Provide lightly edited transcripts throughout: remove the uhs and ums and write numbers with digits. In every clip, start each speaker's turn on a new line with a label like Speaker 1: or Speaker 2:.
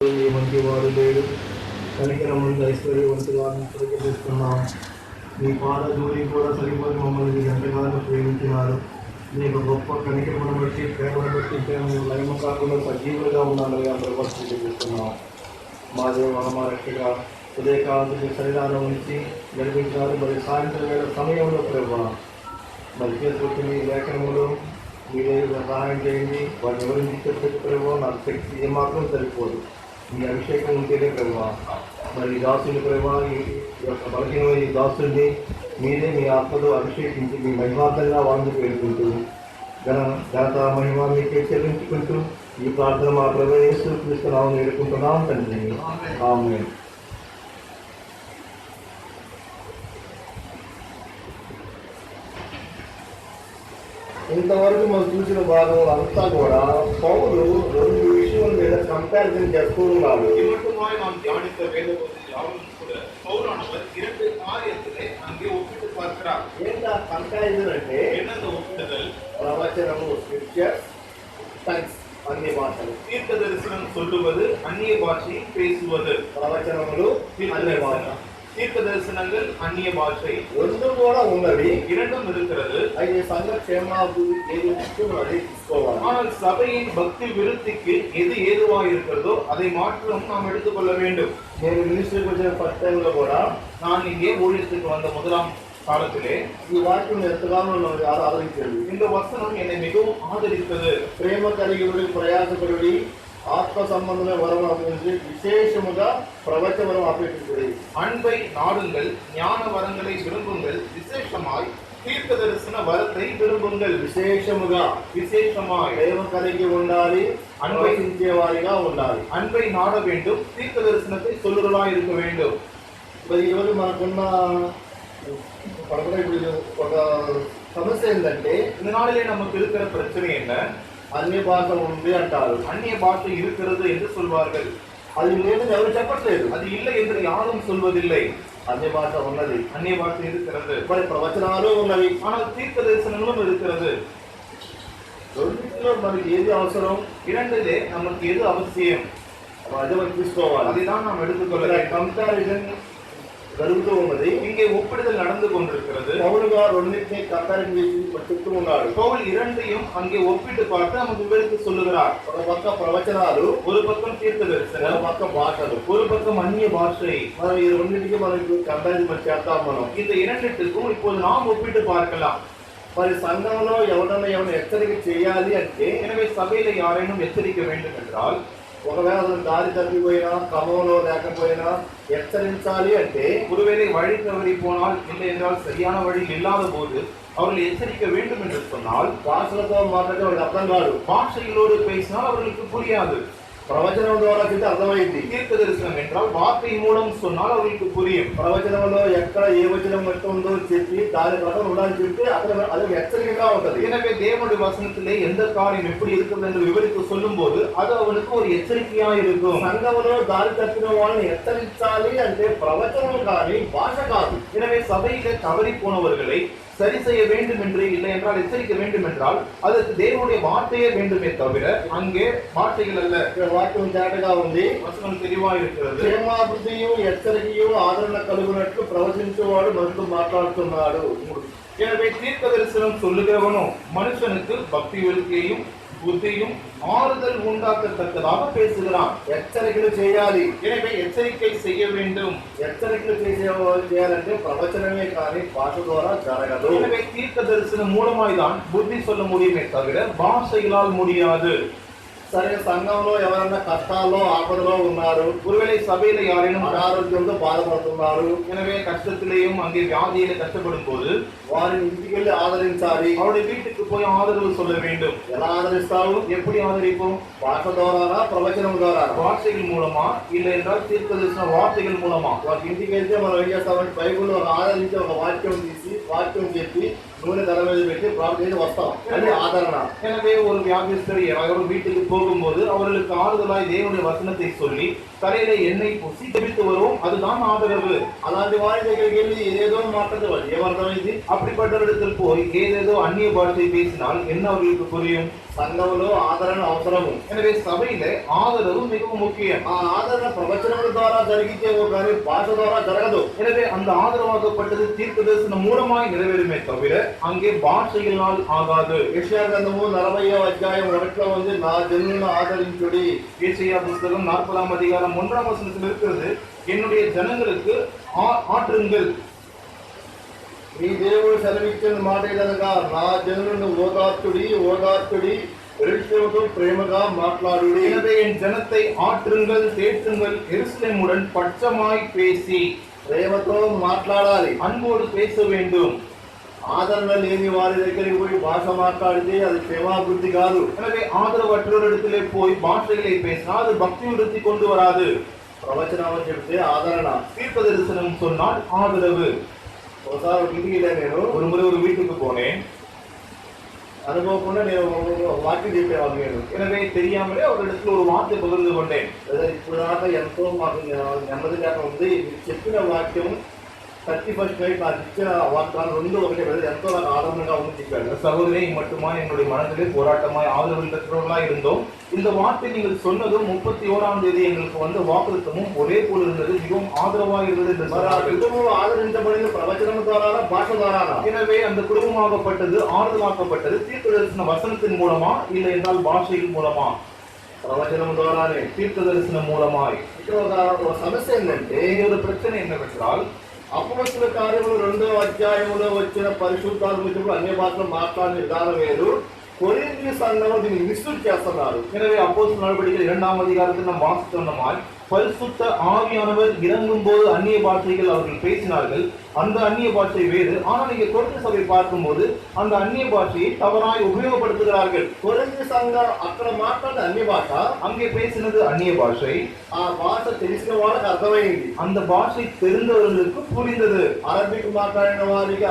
Speaker 1: వంటి వారు లేడు, కనికరముందు ఐశ్వర్యవంతుగా ప్రకటిస్తున్నాం. మీ పాద దూరి కూడా సరిపోయి మమ్మల్ని ఎంతగానో ప్రేమించినారు. మీకు గొప్ప కనికరమును బట్టి ప్రేమను బట్టి మేము లైమ కాకుండా సజీవులుగా ఉండాలని అందరూ చూపిస్తున్నాం. మా దేవ మా రక్షగా ఉదయకాలం శరీరాన్ని ఉంచి గడిపించారు. మరి సాయంత్రం వేళ సమయంలో ప్రభావ మరి చేసుకుని లేఖనములు మీరే సహాయం చేయండి. వారిని ఎవరికి చెప్పేది ప్రభావ నాకు శక్తి ఏమాత్రం సరిపోదు. మీ అభిషేకం ఉంటేనే ప్రభావ మరి దాసుని ప్రభావ ఈ యొక్క బలహీనమైన ఈ దాసుని మీరే మీ ఆత్మతో అభిషేకించి మీ మహిమార్థంగా వాళ్ళని పేర్కొంటూ ఘనత మహిమ మీకే చెల్లించుకుంటూ ఈ ప్రార్థన మా ప్రభు యేసు క్రీస్తు నామమున వేడుకుంటున్నాం తండ్రి. ఆమేన్. ఇంతవరకు మనం చూసిన భాగం అంతా కూడా పౌలు రెండు విషయాల మీద కంపారిజన్ చేస్తూ ఉన్నాడు. ఏంటా కంపారిజన్ అంటే ప్రవచనము స్క్రిప్చర్స్ థాంక్స్ అన్ని భాషలు,
Speaker 2: தீர்க்க தரிசனம் சொல்லுவது அந்நிய பாஷை பேசுவது,
Speaker 1: ప్రవచనములు అన్ని భాష,
Speaker 2: தீர்க்க தரிசனங்கள் அந்நிய பாஷை
Speaker 1: రెండు కూడా ఉన్నవి.
Speaker 2: இரண்டும் இருக்கிறது.
Speaker 1: అయితే సంఘ క్షేమాభివృద్ధి ఏది ముఖ్యమో అది తీసుకోవాలి.
Speaker 2: ஆனால் சபையின் பக்தி விருத்திக்கு எது ஏதுவா இருக்கிறதோ அதை மாற்றம் நாம் எடுத்துக்கொள்ள வேண்டும்.
Speaker 1: నేను మినిస్ట్రీకి వచ్చిన ఫస్ట్ టైంలో కూడా
Speaker 2: நான் இங்கே ஊழியத்துக்கு வந்த முதலாம் காலத்திலே
Speaker 1: ఈ వాక్యం ఎంతగానో ఆదరించింది.
Speaker 2: இந்த வசனம் என்னை மிகவும் ஆதரித்தது.
Speaker 1: ప్రేమ కలిగి ప్రయాసపడి ఆత్మ సంబంధమైన వరం అభివృద్ధి విశేషముగా ప్రవచన వరం అపేక్షించుడి.
Speaker 2: அன்பை நாடுங்கள், ஞான வரங்களை விரும்புங்கள், விசேஷமாய் தீர்க்க தரிசன வரத்தை விரும்புங்கள்.
Speaker 1: విశేషముగా
Speaker 2: விசேஷமாய்
Speaker 1: ప్రేమ కలిగి ఉండాలి, అన్వయించే వారిగా ఉండాలి.
Speaker 2: அன்பை நாட வேண்டும், தீர்க்க தரிசனத்தை சொல்லுறலாய் இருக்க வேண்டும்.
Speaker 1: మరి ఈరోజు మనకున్న ఇప్పుడు ఒక సమస్య ఏంటంటే
Speaker 2: இந்த நாளிலே நமக்கு இருக்கிற பிரச்சனை என்ன?
Speaker 1: అన్ని భాష ఉంది అంటారు.
Speaker 2: அந்நிய பாஷை இருக்கிறது என்று சொல்வார்கள்.
Speaker 1: అది లేదని ఎవరు చెప్పట్లేదు.
Speaker 2: அது இல்லை என்று யாரும் சொல்வதில்லை.
Speaker 1: అన్ని భాష ఉన్నది,
Speaker 2: அந்நிய பாஷை இருக்கிறது.
Speaker 1: మరి ప్రవచనాలు ఉన్నవి.
Speaker 2: ஆனால் தீர்க்க தரிசனங்களும் இருக்கிறது.
Speaker 1: రెండింటిలో మనకి ఏది అవసరం?
Speaker 2: இரண்டிலே நமக்கு எது அவசியம்
Speaker 1: అది మనం తీసుకోవాలి.
Speaker 2: அதைதான் நாம் எடுத்துக்கொள்ள வேண்டும்.
Speaker 1: కంపారిజన్ జరుగుతూ ఉన్నది.
Speaker 2: இங்கே ஒப்பிடுதல் நடந்து கொண்டிருக்கிறது.
Speaker 1: పౌలుగా రెండింటిని కంపారిజన్ చేసి చెప్తూ ఉన్నాడు.
Speaker 2: பவுல் இரண்டையும் அங்கே ஒப்பிட்டு பார்த்து நமக்கு விவரித்து சொல்லுகிறார்.
Speaker 1: ఒక పక్క ప్రవచనాలు,
Speaker 2: ஒரு பக்கம் தீர்க்க
Speaker 1: ఒక
Speaker 2: தரிசனம்,
Speaker 1: పక్క భాషలు.
Speaker 2: ஒரு பக்கம் அந்நிய பாஷை.
Speaker 1: మనం ఈ రెండింటికి మనకి కంపారిజన్ చేద్దాం. మనం
Speaker 2: இந்த இரண்டிற்கும் இப்போது நாம் ஒப்பிட்டு பார்க்கலாம்.
Speaker 1: మరి సంఘంలో ఎవరైనా హెచ్చరిక చేయాలి అంటే,
Speaker 2: எனவே சபையில யாரேனும் எச்சரிக்க வேண்டும் என்றால்,
Speaker 1: ఒకవేళ అతను దారి తప్పిపోయినా క్రమంలో లేకపోయినా హెచ్చరించాలి అంటే,
Speaker 2: ஒருவேளை வழி தவறி போனால், இல்லை என்றால் சரியான வழியில் இல்லாத போது அவர்களை எச்சரிக்க வேண்டும் என்று சொன்னால்,
Speaker 1: భాషలతో మాట్లాడితే వాళ్ళకి అర్థం కాదు.
Speaker 2: பாஷைகளோடு பேசினால் அவர்களுக்கு புரியாது.
Speaker 1: ప్రవచనం ద్వారా చెప్తే అర్థమైంది.
Speaker 2: தீர்க்க தரிசனம் என்றால் வார்த்தை மூலம் சொன்னால் அவர்களுக்கு புரியும்.
Speaker 1: ప్రవచనంలో ఎక్కడ ఏ వచనం ఉందో చెప్పి దాని ప్రకారం ఉండాలని చెప్తే అతను అది హెచ్చరికగా ఉంటది.
Speaker 2: எனவே தேவனுடைய வசனத்திலே எந்த காரியம் எப்படி இருக்கிறது என்று விவரித்து சொல்லும் போது அது அவனுக்கு ஒரு எச்சரிக்கையா இருக்கும்.
Speaker 1: సంఘంలో దారి తప్పిన వాళ్ళని హెచ్చరించాలి అంటే ప్రవచనం కానీ భాష కాదు.
Speaker 2: எனவே சபையிலே தவறி போனவர்களை சரி செய்ய வேண்டும் என்று, இல்லை என்றால் எச்சரிக்க வேண்டும் என்றால் அதற்கு தேவனுடைய வார்த்தையே வேண்டுமே தவிர அங்கே வார்த்தைகள் அல்ல.
Speaker 1: వాక్యం తేటగా ఉంది,
Speaker 2: வசனம் தெளிவா இருக்கிறது.
Speaker 1: క్షేమాభివృద్ధియు హెచ్చరికయు ఆదరణ కలుగునట్లు ప్రవచించేవాడు మనతో మాట్లాడుతున్నాడు.
Speaker 2: எனவே தீர்க்க தரிசனம் சொல்லுகிறவனும் மனுஷனுக்கு பக்தி விருத்தியையும் புத்தியும் ஆறுதல் உண்டாக்கத்தக்கதாக பேசுகிறான்.
Speaker 1: హెచ్చరికలు చేయాలి.
Speaker 2: எனவே எச்சரிக்கை செய்ய வேண்டும்.
Speaker 1: హెచ్చరికలు చేయాలంటే ప్రవచనమే కానీ భాష ద్వారా జరగదు.
Speaker 2: எனவே தீர்க்க தரிசனம் மூலமாய்தான் புத்தி சொல்ல முடியுமே தவிர பாஷைகளால் முடியாது.
Speaker 1: సరే, సంఘంలో ఎవరైనా కష్టాల్లో ఆపదలో ఉన్నారు,
Speaker 2: ஒருவேளை சபையில யாரேனும்
Speaker 1: అనారోగ్యంతో బాధపడుతున్నారు,
Speaker 2: எனவே கஷ்டத்திலேயும் அங்கே வியாதியில கஷ்டப்படும் போது
Speaker 1: వారిని ఇంటికి వెళ్ళి ఆదరించాలి.
Speaker 2: அவருடைய வீட்டுக்கு போய் ஆதரவு சொல்ல வேண்டும்.
Speaker 1: ఎలా ఆదరిస్తావు?
Speaker 2: எப்படி ఆదరిப்போம்?
Speaker 1: భాష ద్వారా, ప్రవచనం ద్వారా.
Speaker 2: வார்த்தைகள் மூலமா, இல்லை என்றால் தீர்க்க தரிசன வார்த்தைகள் மூலமா.
Speaker 1: వాళ్ళకి ఇంటికి వెళ్తే మనం ఏం చేస్తామంటే బైబిల్లో ఆదరించి ఒక వాక్యం తీసి వాక్యం చెప్పి నూనె తల మీద పెట్టి ప్రార్థన చేసి వస్తాం. అది ఆదరణ.
Speaker 2: எனவே ஒரு வியாதிஸ்தர் யாரோ வீட்டுக்கு போகும்போது அவர்களுக்கு ஆறுதலாய் தேவனுடைய வசனத்தை சொல்லி தலையில எண்ணெய் பூசி ஜெபித்து வருவோம். அதுதான் ஆதரவு.
Speaker 1: అలాంటి వారి దగ్గరికి వెళ్ళి ఏదేదో మాట్లాడేవాళ్ళు ఏమర్థమైంది?
Speaker 2: அப்படிப்பட்டவரிடத்தில் போய் ஏதேதோ அந்நிய பாஷை பேசினால் என்ன அவர்களுக்கு புரியும்?
Speaker 1: సంఘంలో ఆదరణ అవసరము.
Speaker 2: எனவே சபையில ஆதரவு மிகவும் முக்கியம்.
Speaker 1: ఆ ఆదరణ ప్రవచనముల ద్వారా జరిగించేవో కానీ భాష ద్వారా జరగదు.
Speaker 2: எனவே அந்த ஆதரவாகப்பட்டது தீர்க்க தரிசனம் மூலமாய் நிறைவேறுமே தவிர அங்கே பாஷைகளால் ஆகாது.
Speaker 1: యెషయా గ్రంథము 40వ అధ్యాయం 1లో ఉంది, నా జనులను ఆదరించుడి.
Speaker 2: ஏசாயா புத்தகம் 40ஆம் அதிகாரம் 1ஆம் வசனத்தில் இருக்கிறது, என்னுடைய ஜனங்களுக்கு ஆற்றுங்கள்.
Speaker 1: మీ దేవుడు సెలవిచ్చిన మాట ఏదనగా, నా జనులను ఓదార్చుడి ఓదార్చుడి, எருசலேமுடன் பிரேமகா மாట్లాடுடி.
Speaker 2: எனவே என் ஜனத்தை ஆற்றுங்கள் தேற்றுங்கள், எருசலேமுடன் பட்சமாய் பேசி.
Speaker 1: ప్రేమతో మాట్లాడాలి,
Speaker 2: அன்போடு பேச வேண்டும்.
Speaker 1: ఆదరణ లేని వారి దగ్గరికి పోయి భాష మాట్లాడితే అది క్షేమాభివృద్ధి కాదు.
Speaker 2: எனவே ஆதரவற்றோரிடத்திலே போய் பாஷைகளை பேசினால் அது பக்தி விருத்தி கொண்டு வராது.
Speaker 1: ప్రవచనం చెప్తే ఆదరణ,
Speaker 2: தீர்க்க தரிசனம் சொன்னால் ஆதரவு.
Speaker 1: ఒకసారి ఇంటికి నేను
Speaker 2: ஒரு முறை ஒரு வீட்டுக்கு போனேன்.
Speaker 1: అనుకోకుండా నేను వాక్యం చెప్పేవాళ్ళు. నేను
Speaker 2: எனவே தெரியாமலே அவரிடத்துல ஒரு வார்த்தை பகிர்ந்து கொண்டேன்.
Speaker 1: ఇప్పుడు దాకా ఎంతో మాకు నెమ్మదిగా ఉంది. మీరు చెప్పిన వాక్యం 31st నైట్ నాకు ఇచ్చిన వాగ్దానం 2 ఒకటే ఎంతో నాకు ఆనందంగా ఉంది చెప్పాడు.
Speaker 2: சகோதரி மட்டுமா என்னுடைய மனதிலே போராட்டமாய் ஆதரவுள்ளவர்களாய் இருந்தோம். இந்த வார்த்தை நீங்கள் சொன்னதும் 31ஆம் தேதி எங்களுக்கு வந்த வாக்குத்தத்தமும் ஒரே போல் இருந்தது, மிகவும் ஆதரவாக இருந்தது என்று சொன்னார்கள்.
Speaker 1: కుటుంబం ఆదరించబడిన ప్రవచనం ద్వారా భాష ద్వారా.
Speaker 2: எனவே அந்த குடும்பமாகப்பட்டது ஆறுதலாக்கப்பட்டது தீர்க்க தரிசன வசனத்தின் மூலமா இல்லை என்றால் பாஷையின் மூலமா?
Speaker 1: ప్రవచనం ద్వారానే,
Speaker 2: தீர்க்க தரிசனம் மூலமாய்.
Speaker 1: ఇక్కడ ఒక సమస్య ఏంటంటే,
Speaker 2: ஒரு பிரச்சனை என்னவென்றால்,
Speaker 1: అపోస్తలుల కార్యములు 2వ అధ్యాయంలో వచ్చిన పరిశుద్ధాత్మ అన్య భాషలో మాట్లాడిన విధానం వేరు. కొరింథీ సంఘంలో దీన్ని మిస్యూజ్ చేస్తున్నారు.
Speaker 2: எனவே அப்போஸ்தலர் நடவடிக்கைகள் 2ஆம் அதிகாரத்தில் நாம் வாசித்தோமாய், பரிசுத்த ஆவியானவர் இறங்கும் போது அந்நிய பாஷைகள் அவர்கள் பேசினார்கள். அந்த அந்நிய பாஷை வேறு. ஆனால் இங்கே கொரிந்தி சபை பார்க்கும்போது அந்த அந்நிய பாஷையை தவறாய் உபயோகப்படுத்துகிறார்கள்.
Speaker 1: కొరింథీ సంఘం అక్కడ మాట్లాడిన అన్య భాష,
Speaker 2: அங்கே பேசினது அந்நிய பாஷை.
Speaker 1: ఆ భాష తెలిసిన వాళ్ళకి అర్థమైంది.
Speaker 2: அந்த பாஷை தெரிந்தவர்களுக்கு புரிந்தது.
Speaker 1: అరబిక్ మాట్లాడిన వారికి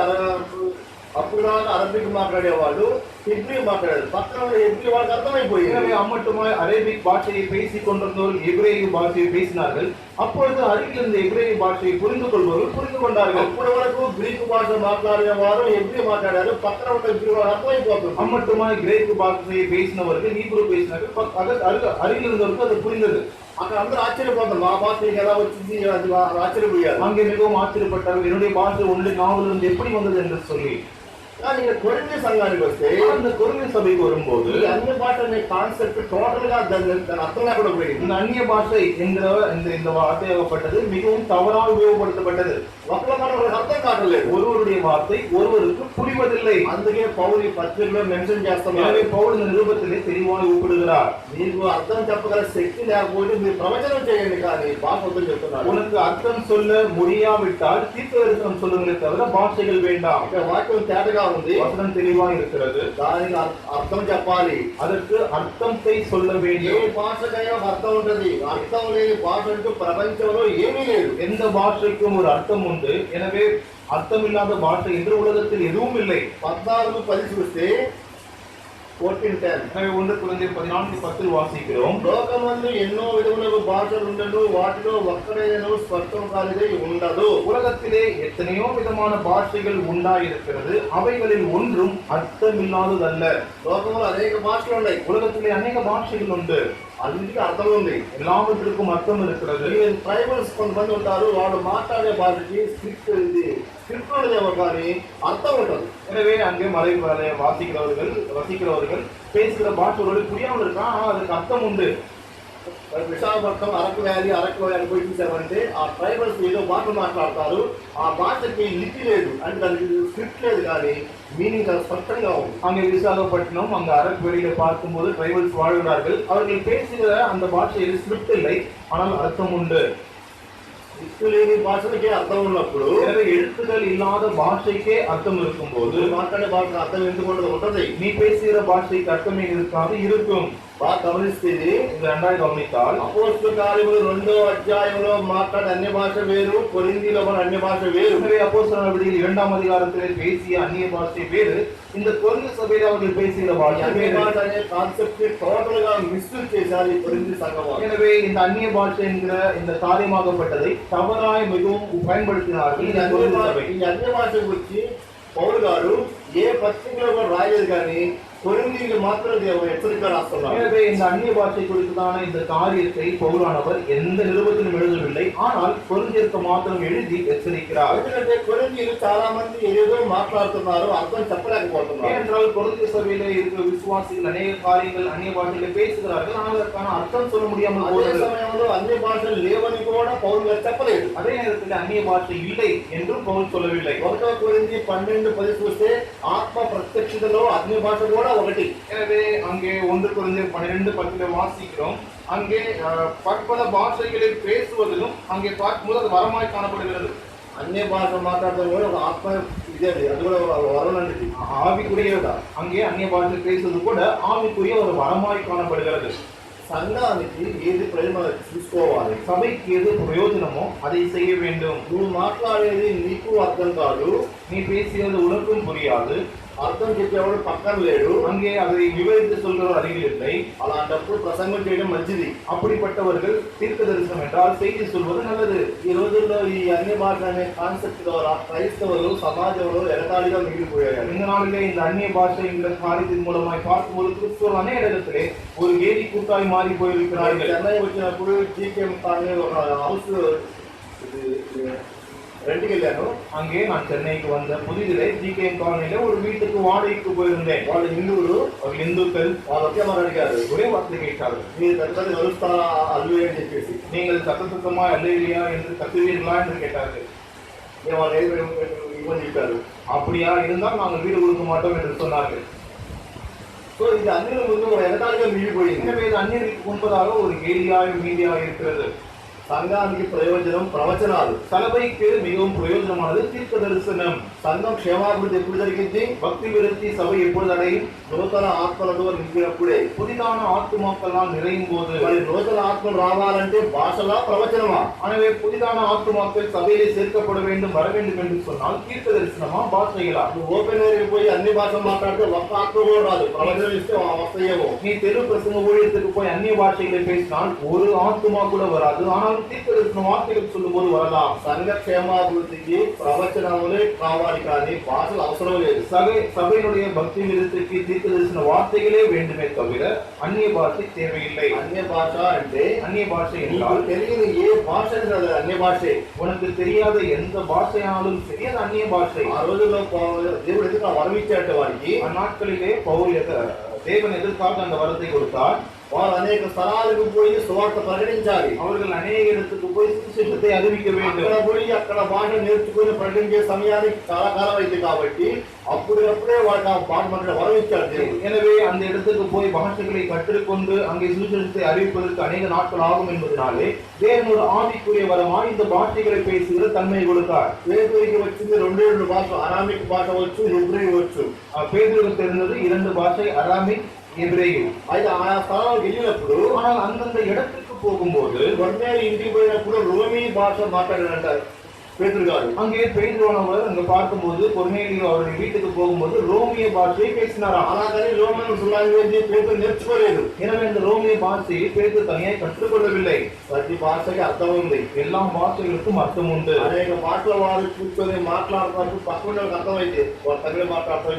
Speaker 1: అప్పుడు దాకా అరబిక్ మాట్లాడేవాళ్ళు హెబ్రీ మాట్లాడారు. పక్కన హెబ్రీ వాళ్ళకి అర్థమైపోయింది.
Speaker 2: எனவே அம்மட்டுமாய் அரேபிக் பாஷையை பேசிக் கொண்டிருந்தவர்கள் எபிரேய பாஷையை பேசினார்கள். அப்பொழுது அருகில் இருந்த எபிரேய பாஷையை புரிந்து கொள்பவர்கள் புரிந்து கொண்டார்கள்.
Speaker 1: అప్పటి వరకు గ్రీకు భాష మాట్లాడిన వారు హెబ్రీ మాట్లాడారు. పక్కన ఉన్న హెబ్రీ వాళ్ళు అర్థమైపోతుంది.
Speaker 2: அம்மட்டுமாய் கிரேக்கு பாஷையை பேசினவர்கள் ஹீப்ரு பேசினார்கள். அருகில் இருந்தவருக்கு அது புரிந்தது.
Speaker 1: అక్కడ అందరూ ఆశ్చర్యపోతారు, మా భాష నీకు ఎలా వచ్చింది, అది ఆశ్చర్యపోయారు.
Speaker 2: அங்கே மிகவும் ஆச்சரியப்பட்டார்கள், என்னுடைய பாஷை ஒன்று நாவலிருந்து எப்படி வந்தது என்று சொல்லி.
Speaker 1: కానీ ఇక్కడ కొరింథీ సంఘానికి వస్తే,
Speaker 2: அந்த கொரிந்தி சபைக்கு வரும்போது
Speaker 1: ఈ అన్య భాష అనే కాన్సెప్ట్ టోటల్ గా దాని అర్థం లేకుండా పోయింది.
Speaker 2: இந்த அந்நிய பாஷை என்கிற இந்த வார்த்தையாகப்பட்டது மிகவும் தவறாக உபயோகப்படுத்தப்பட்டது.
Speaker 1: ఒకళ్ళ మనకు అర్థం కావట్లేదు.
Speaker 2: ஒருவருடைய வார்த்தை ஒருவருக்கு புரிவதில்லை.
Speaker 1: అందుకే పౌలు ఈ పత్రికలో మెన్షన్ చేస్తున్నారు.
Speaker 2: எனவே பவுல் இந்த நிருபத்திலே தெளிவாக ஒப்பிடுகிறார்.
Speaker 1: మీకు అర్థం చెప్పగల శక్తి లేకపోతే మీరు ప్రవచనం చేయండి, కానీ భాష వద్దని చెప్తున్నారు.
Speaker 2: உனக்கு அர்த்தம் சொல்ல முடியாவிட்டால் தீர்க்க தரிசனம் சொல்லுங்களே தவிர பாஷைகள் வேண்டாம்.
Speaker 1: ఇక్కడ వాక్యం తేటగా ఉంది,
Speaker 2: வசனம் தெளிவாக இருக்கிறது.
Speaker 1: దానికి అర్థం చెప్పాలి.
Speaker 2: அதற்கு அர்த்தத்தை சொல்ல
Speaker 1: ఏ
Speaker 2: வேண்டும்.
Speaker 1: భాషకైనా ఒక అర్థం ఉంటుంది. అర్థం లేని భాష అంటూ ప్రపంచంలో ఏమీ లేదు.
Speaker 2: எந்த பாஷைக்கும் ஒரு அர்த்தம் உண்டு. எனவே அர்த்தமில்லாத பாஷை என்று உலகத்தில் எதுவும் இல்லை.
Speaker 1: 14:10 చూస్తే 14:10
Speaker 2: எனவே 1 கொரிந்தியர் 14:10 வாசிக்கிறோம்.
Speaker 1: లోకమందు ఎన్నో విధములకు భాషలు ఉండను, వాటిలో ఒక్కడైనను స్పష్టం కానిదే ఉండదు.
Speaker 2: உலகத்திலே எத்தனையோ விதமான பாஷைகள் உண்டாயிருக்கிறது, அவைகளில் ஒன்றும் அர்த்தமில்லாததல்ல.
Speaker 1: లోకంలో అనేక భాషలు ఉన్నాయి,
Speaker 2: உலகத்திலே அநேக பாஷைகள் உண்டு,
Speaker 1: అన్నిటికీ అర్థం ఉంది.
Speaker 2: எல்லாவற்றிற்கும் அர்த்தம் இருக்கிறது.
Speaker 1: ట్రైబల్స్ కొంతమంది ఉంటారు, వాళ్ళు మాట్లాడే భాషకి స్క్రిప్ట్ ఉండదేమో కానీ అర్థం ఉంటుంది.
Speaker 2: எனவே அங்கே மலை வசிக்கிறவர்கள் பேசுகிற பாஷை ஒரு புரியாமல் இருக்கா, ஆனால் அதுக்கு அர்த்தம் உண்டு.
Speaker 1: విశాఖపట్నం అరకు వ్యాలీ పోయి చూసామంటే ఆ ట్రైబల్స్ ఏదో భాష మాట్లాడతారు. ఆ భాషకి లిపి లేదు, అంటే దానికి స్క్రిప్ట్ లేదు, కానీ மீனிங் ஸ்பஷ்டంగా ఉంది.
Speaker 2: அங்கே விசாகப்பட்டினம் அங்க அரக்கு வெளியில பார்க்கும்போது ட்ரைபல்ஸ் வாழ்கிறார்கள். அவர்கள் பேசுகிற அந்த பாஷையில் ஸ்கிரிப்ட் இல்லை, ஆனால் அர்த்தம் உண்டு.
Speaker 1: లేని భాషలకే అర్థం ఉన్నప్పుడు,
Speaker 2: எனவே எழுத்துக்கள் இல்லாத பாஷைக்கே அர்த்தம் இருக்கும்போது
Speaker 1: మాట్లాడే భాషకు అర్థం ఎందుకు ఉంటుంది?
Speaker 2: நீ பேசுகிற பாஷைக்கு அர்த்தமே இருக்காது, இருக்கும்.
Speaker 1: బాగా గమనిస్తే ఇది
Speaker 2: ரெண்டாவது கவனித்தால்
Speaker 1: అపోస్తల కార్యములు 2వ అధ్యాయంలో మాట్లాడే అన్య భాష వేరు, కొరింథీలో మన అన్య భాష వేరు.
Speaker 2: எனவே அப்போஸ்தலர் நடவடிக்கைகள் 2ஆம் அதிகாரத்திலே பேசிய அந்நிய பாஷை வேறு, இந்த கொரிந்து சபையில் அவர்கள் பேசுகிற பாஷை
Speaker 1: అన్య
Speaker 2: வேறு.
Speaker 1: భాష అనే కాన్సెప్ట్ ని టోటల్ గా మిస్యూజ్ చేశారు ఈ కొరింథీ సంఘం.
Speaker 2: எனவே இந்த அந்நிய பாஷை என்கிற இந்த காரியமாகப்பட்டதை தவறாய் மிகவும் பயன்படுத்தினார்கள்
Speaker 1: ఈ
Speaker 2: இந்த கொரிந்து சபை.
Speaker 1: అన్య భాష గురించి పౌలు గారు ఏ పత్రికలో కూడా రాయలేదు, కానీ కొరింథీయులకు మాత్రం హెచ్చరిక రాస్తున్నారు.
Speaker 2: எனவே இந்த அந்நிய பாஷை குறித்ததான இந்த காரியத்தை பவுலானவர் எந்த நிருபத்திலும் எழுதவில்லை, ஆனால் கொரிந்தியருக்கு மாத்திரம் எழுதி எச்சரிக்கிறார்.
Speaker 1: ఎందుకంటే కొరింథీయులు చాలా మంది ఏదో మాట్లాడుతున్నారు, అర్థం చెప్పలేకపోతున్నారు.
Speaker 2: ஏனென்றால் கொரிந்திய சபையிலே இருக்கிற விசுவாசிகள் அநேக காரியங்கள் அந்நிய பாஷையிலே பேசுகிறார்கள், ஆனால் அதற்கான அர்த்தம் சொல்ல முடியாமல்
Speaker 1: అదే
Speaker 2: போகிறது.
Speaker 1: సమయంలో అన్ని భాషలు లేవని కూడా పౌలు గారు చెప్పలేదు.
Speaker 2: அதே நேரத்தில் அந்நிய பாஷை இல்லை என்றும் பவுல் சொல்லவில்லை.
Speaker 1: 1 కొరింథీ 12:10 చూస్తే ఆత్మ ప్రత్యక్షతలో అన్ని భాష కూడా ఒకటి.
Speaker 2: எனவே அங்கே 1 கொரிந்தியர் 12:10 வாசிக்கிறோம். அங்கே பற்பல பாஷைகளில் பேசுவதிலும் அங்கே முதல் வரமாய் காணப்படுகிறது.
Speaker 1: అన్ని భాష మాట్లాడడం కూడా ఒక ఆత్మ ఇదే, అది కూడా వరం అనేది
Speaker 2: ஆவிக்குரியதா. அங்கே அந்நிய பாஷை பேசுவது கூட ஆவிக்குரிய ஒரு வரமாய் காணப்படுகிறது.
Speaker 1: సంఘానికి ఏది ప్రయోజనం చూసుకోవాలి,
Speaker 2: சபைக்கு எது பிரயோஜனமோ அதை செய்ய வேண்டும்.
Speaker 1: నువ్వు మాట్లాడేది నీకు అర్థం కాదు,
Speaker 2: நீ பேசியது உனக்கும் புரியாது,
Speaker 1: అర్థం చెప్పేవాడు పక్కన లేడు,
Speaker 2: அங்கே அதை விவரித்து சொல்கிறவர் அருகில் இல்லை.
Speaker 1: అలాంటప్పుడు ప్రసంగం చేయడం మంచిది.
Speaker 2: அப்படிப்பட்டவர்கள் தீர்க்க தரிசனம் என்றால் செய்தி சொல்வது நல்லது.
Speaker 1: ఈ రోజుల్లో ఈ అన్ని భాష అనే కాన్సెప్ట్ ద్వారా క్రైస్తవులు సమాజంలో ఎగతాళిగా మిగిలిపోయారు.
Speaker 2: இந்த நாளிலே இந்த அந்நிய பாஷை என்ற காரியத்தின் மூலமாய் பார்க்கும்போது கிறிஸ்துவர் அநேக இடத்திலே ஒரு கேலி கூட்டாய் மாறி போயிருக்கிறார்கள்.
Speaker 1: చెన్నై వచ్చినప్పుడు జీకేఎం కాలనీ ఒక హౌస్ రెంట్కి వెళ్ళాను.
Speaker 2: அங்கே நான் சென்னைக்கு வந்த புதிதிலே ஜிகேஎம் காலனியில ஒரு வீட்டுக்கு வாடகைக்கு போயிருந்தேன்.
Speaker 1: వాళ్ళు హిందువులు,
Speaker 2: அவர்கள் இந்துக்கள்.
Speaker 1: వాళ్ళు ఒకే మాట అడిగారు,
Speaker 2: ஒரே வார்த்தை கேட்டார்கள்,
Speaker 1: మీరు పెద్దది కలుస్తారా అల్లు అని చెప్పేసి.
Speaker 2: நீங்கள் சத்தமா அல்லேலியா என்று கத்துவீர்களா என்று கேட்டார்கள்.
Speaker 1: మేము వాళ్ళు ఇవ్వని చెప్పారు.
Speaker 2: அப்படியா இருந்தால் நாங்கள் வீடு கொடுக்க மாட்டோம் என்று சொன்னார்கள்.
Speaker 1: సో ఇది అన్ని ముందు ఒక ఎగతాళిగా మిగిలిపోయింది.
Speaker 2: எனவே இது அந்நியருக்கு முன்பதாக ஒரு கேலியாய் மீதியாக இருக்கிறது.
Speaker 1: సంఘానికి ప్రయోజనం ప్రవచనాలు,
Speaker 2: சபைக்கு மிகவும் பிரயோஜனமானது தீர்க்க தரிசனம்.
Speaker 1: సంఘం క్షేమాభివృద్ధి ఎప్పుడు జరిగింది?
Speaker 2: பக்தி விருத்தி சபை எப்பொழுது அடையும்?
Speaker 1: నూతన ఆత్మలతో నింపినప్పుడే.
Speaker 2: புதிதான ஆத்துமாக்களால் நிறையும் போது.
Speaker 1: మరి నూతన ఆత్మలు రావాలంటే భాషలా ప్రవచనమా?
Speaker 2: எனவே புதிதான ஆத்துமாக்கள் சபையிலே சேர்க்கப்பட வேண்டும், வர வேண்டும் என்று சொன்னால் தீர்க்க தரிசனமா பாஷைகளா?
Speaker 1: ఓపెన్ ఏరియాకి పోయి అన్ని భాషలు మాట్లాడితే ఒక్క ఆత్మ కూడా రాదు, ప్రవచనం ఇస్తే వస్తాయేమో.
Speaker 2: நீ தெரு பிரசங்க ஊழியத்துக்கு போய் அந்நிய பாஷைகளை பேசினால் ஒரு ஆத்துமா கூட வராது, ஆனால் தீர்க்க தரிசன வார்த்தைகள் சொல்லும் போது வரலாம்.
Speaker 1: సంఘ క్షేమాభివృద్ధికి ప్రవచనములే కావాలి, కానీ భాషలు అవసరం లేదు.
Speaker 2: சபையினுடைய பக்தி விருத்திக்கு தீர்க்க தரிசன வார்த்தைகளே வேண்டுமே தவிர அந்நிய பாஷை தேவையில்லை.
Speaker 1: అన్య భాష అంటే
Speaker 2: அந்நிய பாஷை
Speaker 1: నీకు
Speaker 2: என்றால்
Speaker 1: తెలియని ఏ భాష అన్య భాషే.
Speaker 2: உனக்கு தெரியாத எந்த பாஷையானாலும் சரி அது அந்நிய பாஷை.
Speaker 1: ఆ రోజుల్లో దేవుడు ఎందుకు ఆ వరం ఇచ్చాడు వారికి?
Speaker 2: அந்நாட்களிலே தேவன் எதற்காக அந்த வரத்தை கொடுத்தார்?
Speaker 1: వారు అనేక స్థలాలకు పోయి సువార్త ప్రకటించాలి.
Speaker 2: அவர்கள் அநேக இடத்துக்கு போய் சுவிசேஷத்தை அறிவிக்க வேண்டும்.
Speaker 1: అక్కడ పోయి అక్కడ భాష నేర్చుకుని ప్రకటించే సమయానికి చాలా కాలం అయింది కాబట్టి అప్పుడే వాళ్ళకి ఆ భాష మనకి వరం ఇచ్చాడు దేవుడు.
Speaker 2: எனவே அந்த இடத்துக்கு போய் பாஷைகளை கற்றுக்கொண்டு அங்கே சுவிசேஷத்தை அறிவிப்பதற்கு அநேக நாட்கள் ஆகும் என்பதனாலே தேவன் ஒரு ஆவிக்குரிய வரமாய் இந்த பாஷைகளை பேசுகிற தன்மையை கொடுத்தார்.
Speaker 1: పేతురుకి వచ్చింది రెండు భాషలు, అరామిక్ భాష వచ్చు, హెబ్రీ వచ్చు.
Speaker 2: பேதுருக்கு தெரிந்தது 2 பாஷை, அராமிக், எபிரேயு.
Speaker 1: అయితే ఆయా స్థలాలకు వెళ్ళినప్పుడు,
Speaker 2: ஆனால் அந்தந்த இடத்துக்கு போகும்போது
Speaker 1: కొన్నేళ్ళు ఇంటికి పోయినప్పుడు రోమీ భాష మాట్లాడారంటారు పేతురు గారు.
Speaker 2: அங்கே பேதுருவானவர் அங்க பார்க்கும்போது கொர்நேலியு அவருடைய வீட்டுக்கு போகும்போது ரோமிய பாஷையை பேசினாராம்.
Speaker 1: అలాగని రోమన్ లాంగ్వేజ్ పేతురు నేర్చుకోలేదు.
Speaker 2: எனவே இந்த ரோமிய பாஷையை பேதுரு தனியாய் கற்றுக்கொள்ளவில்லை.
Speaker 1: ప్రతి భాషకి అర్థం ఉంది,
Speaker 2: எல்லா பாஷைகளுக்கும் அர்த்தம் உண்டு.
Speaker 1: అనేక భాషల వారు కూర్చొని మాట్లాడుతున్నప్పుడు పక్కన అర్థమైతే వారు తమిళ మాట్లాడుతూ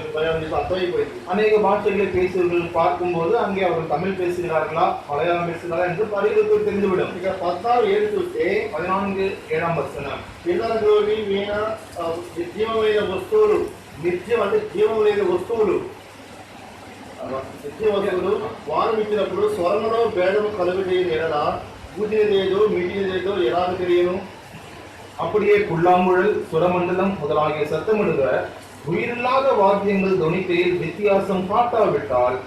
Speaker 1: అర్థమైపోయింది.
Speaker 2: அநேக பாஷைகளை பேசுவர்கள் பார்க்கும்போது அங்கே அவர்கள் தமிழ் பேசுகிறார்களா மலையாளம் பேசுகிறாரா என்று பரிகளுக்கு தெரிந்துவிடும்.
Speaker 1: ఇక 14:7 చూస్తే
Speaker 2: 14:7 వచనం,
Speaker 1: పిల్లలలోని వీణ నిర్జీవమైన వస్తువులు, నిర్జీవం అంటే జీవం లేని వస్తువులు, నిర్జీవ వస్తువులు వారు ఇచ్చినప్పుడు స్వరంలో భేదము కలుగజేయని ఎడల పూజినదేదో మిగిలినదేదో ఎలా తెలియను?
Speaker 2: அப்படியே புல்லாங்குழல், சுரமண்டலம் முதலாகிய சத்தமிடுகிற உயிரில்லாத வாத்தியங்கள் தொனிக்கையில் வித்தியாசம் காட்டாவிட்டால்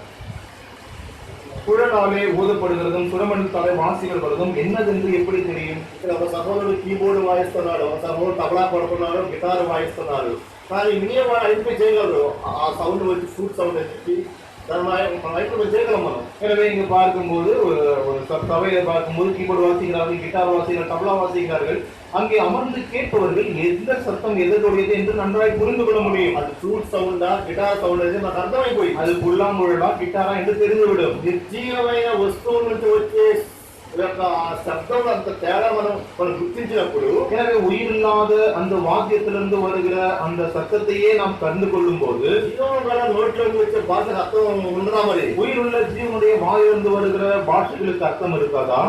Speaker 2: குழலாலே ஊதப்படுகிறதும் சுரமண்டலத்தாலே வாசிக்கப்படுவதும் என்னதென்று எப்படி தெரியும்?
Speaker 1: ఇక్కడ ఒక సహోదరుడు కీబోర్డు వాయిస్తున్నాడు, ఒక సహోదరుడు తబలా పడుతున్నాడు, గిటార్ వాయిస్తున్నాడు, కానీ వినేవాడు ఐడెంటిఫై చేయగలరు. ఆ సౌండ్ వచ్చి ఫ్రూట్ సౌండ్ అని చెప్పి మన వైపు చేయగలం మనం.
Speaker 2: எனவே இங்க பார்க்கும்போது ஒரு சபையில பார்க்கும்போது கீபோர்டு வாசிக்கிறார்கள், கிட்டார் வாசிக்கிறார்கள், தபலா வாசிக்கிறார்கள். அங்கே அமர்ந்து கேட்பவர்கள் எந்த சத்தம் எதனுடையது என்று நன்றாய் புரிந்து கொள்ள முடியும்.
Speaker 1: அது ஃப்ளூட் சவுண்டா గిటార్ సౌండ్ అనేది మనకు అర్థమైపోయింది.
Speaker 2: அது புல்லாங்குழலா கிட்டாரா என்று தெரிந்துவிடும்.
Speaker 1: నిర్జీవమైన వస్తువు నుంచి వచ్చే యొక్క శబ్దం అంత తేడా మనం గుర్తించినప్పుడు,
Speaker 2: எனவே உயிரில்லாத அந்த வாத்தியத்திலிருந்து வருகிற அந்த சத்தத்தையே நாம் கண்டு கொள்ளும் போது
Speaker 1: జీవం గల నోట్లోకి వచ్చే భాషకు అర్థం ఉండదా? మరి
Speaker 2: உயிருள்ள ஜீவனுடைய வாயிலிருந்து வருகிற பாஷைகளுக்கு அர்த்தம் இருக்காதா?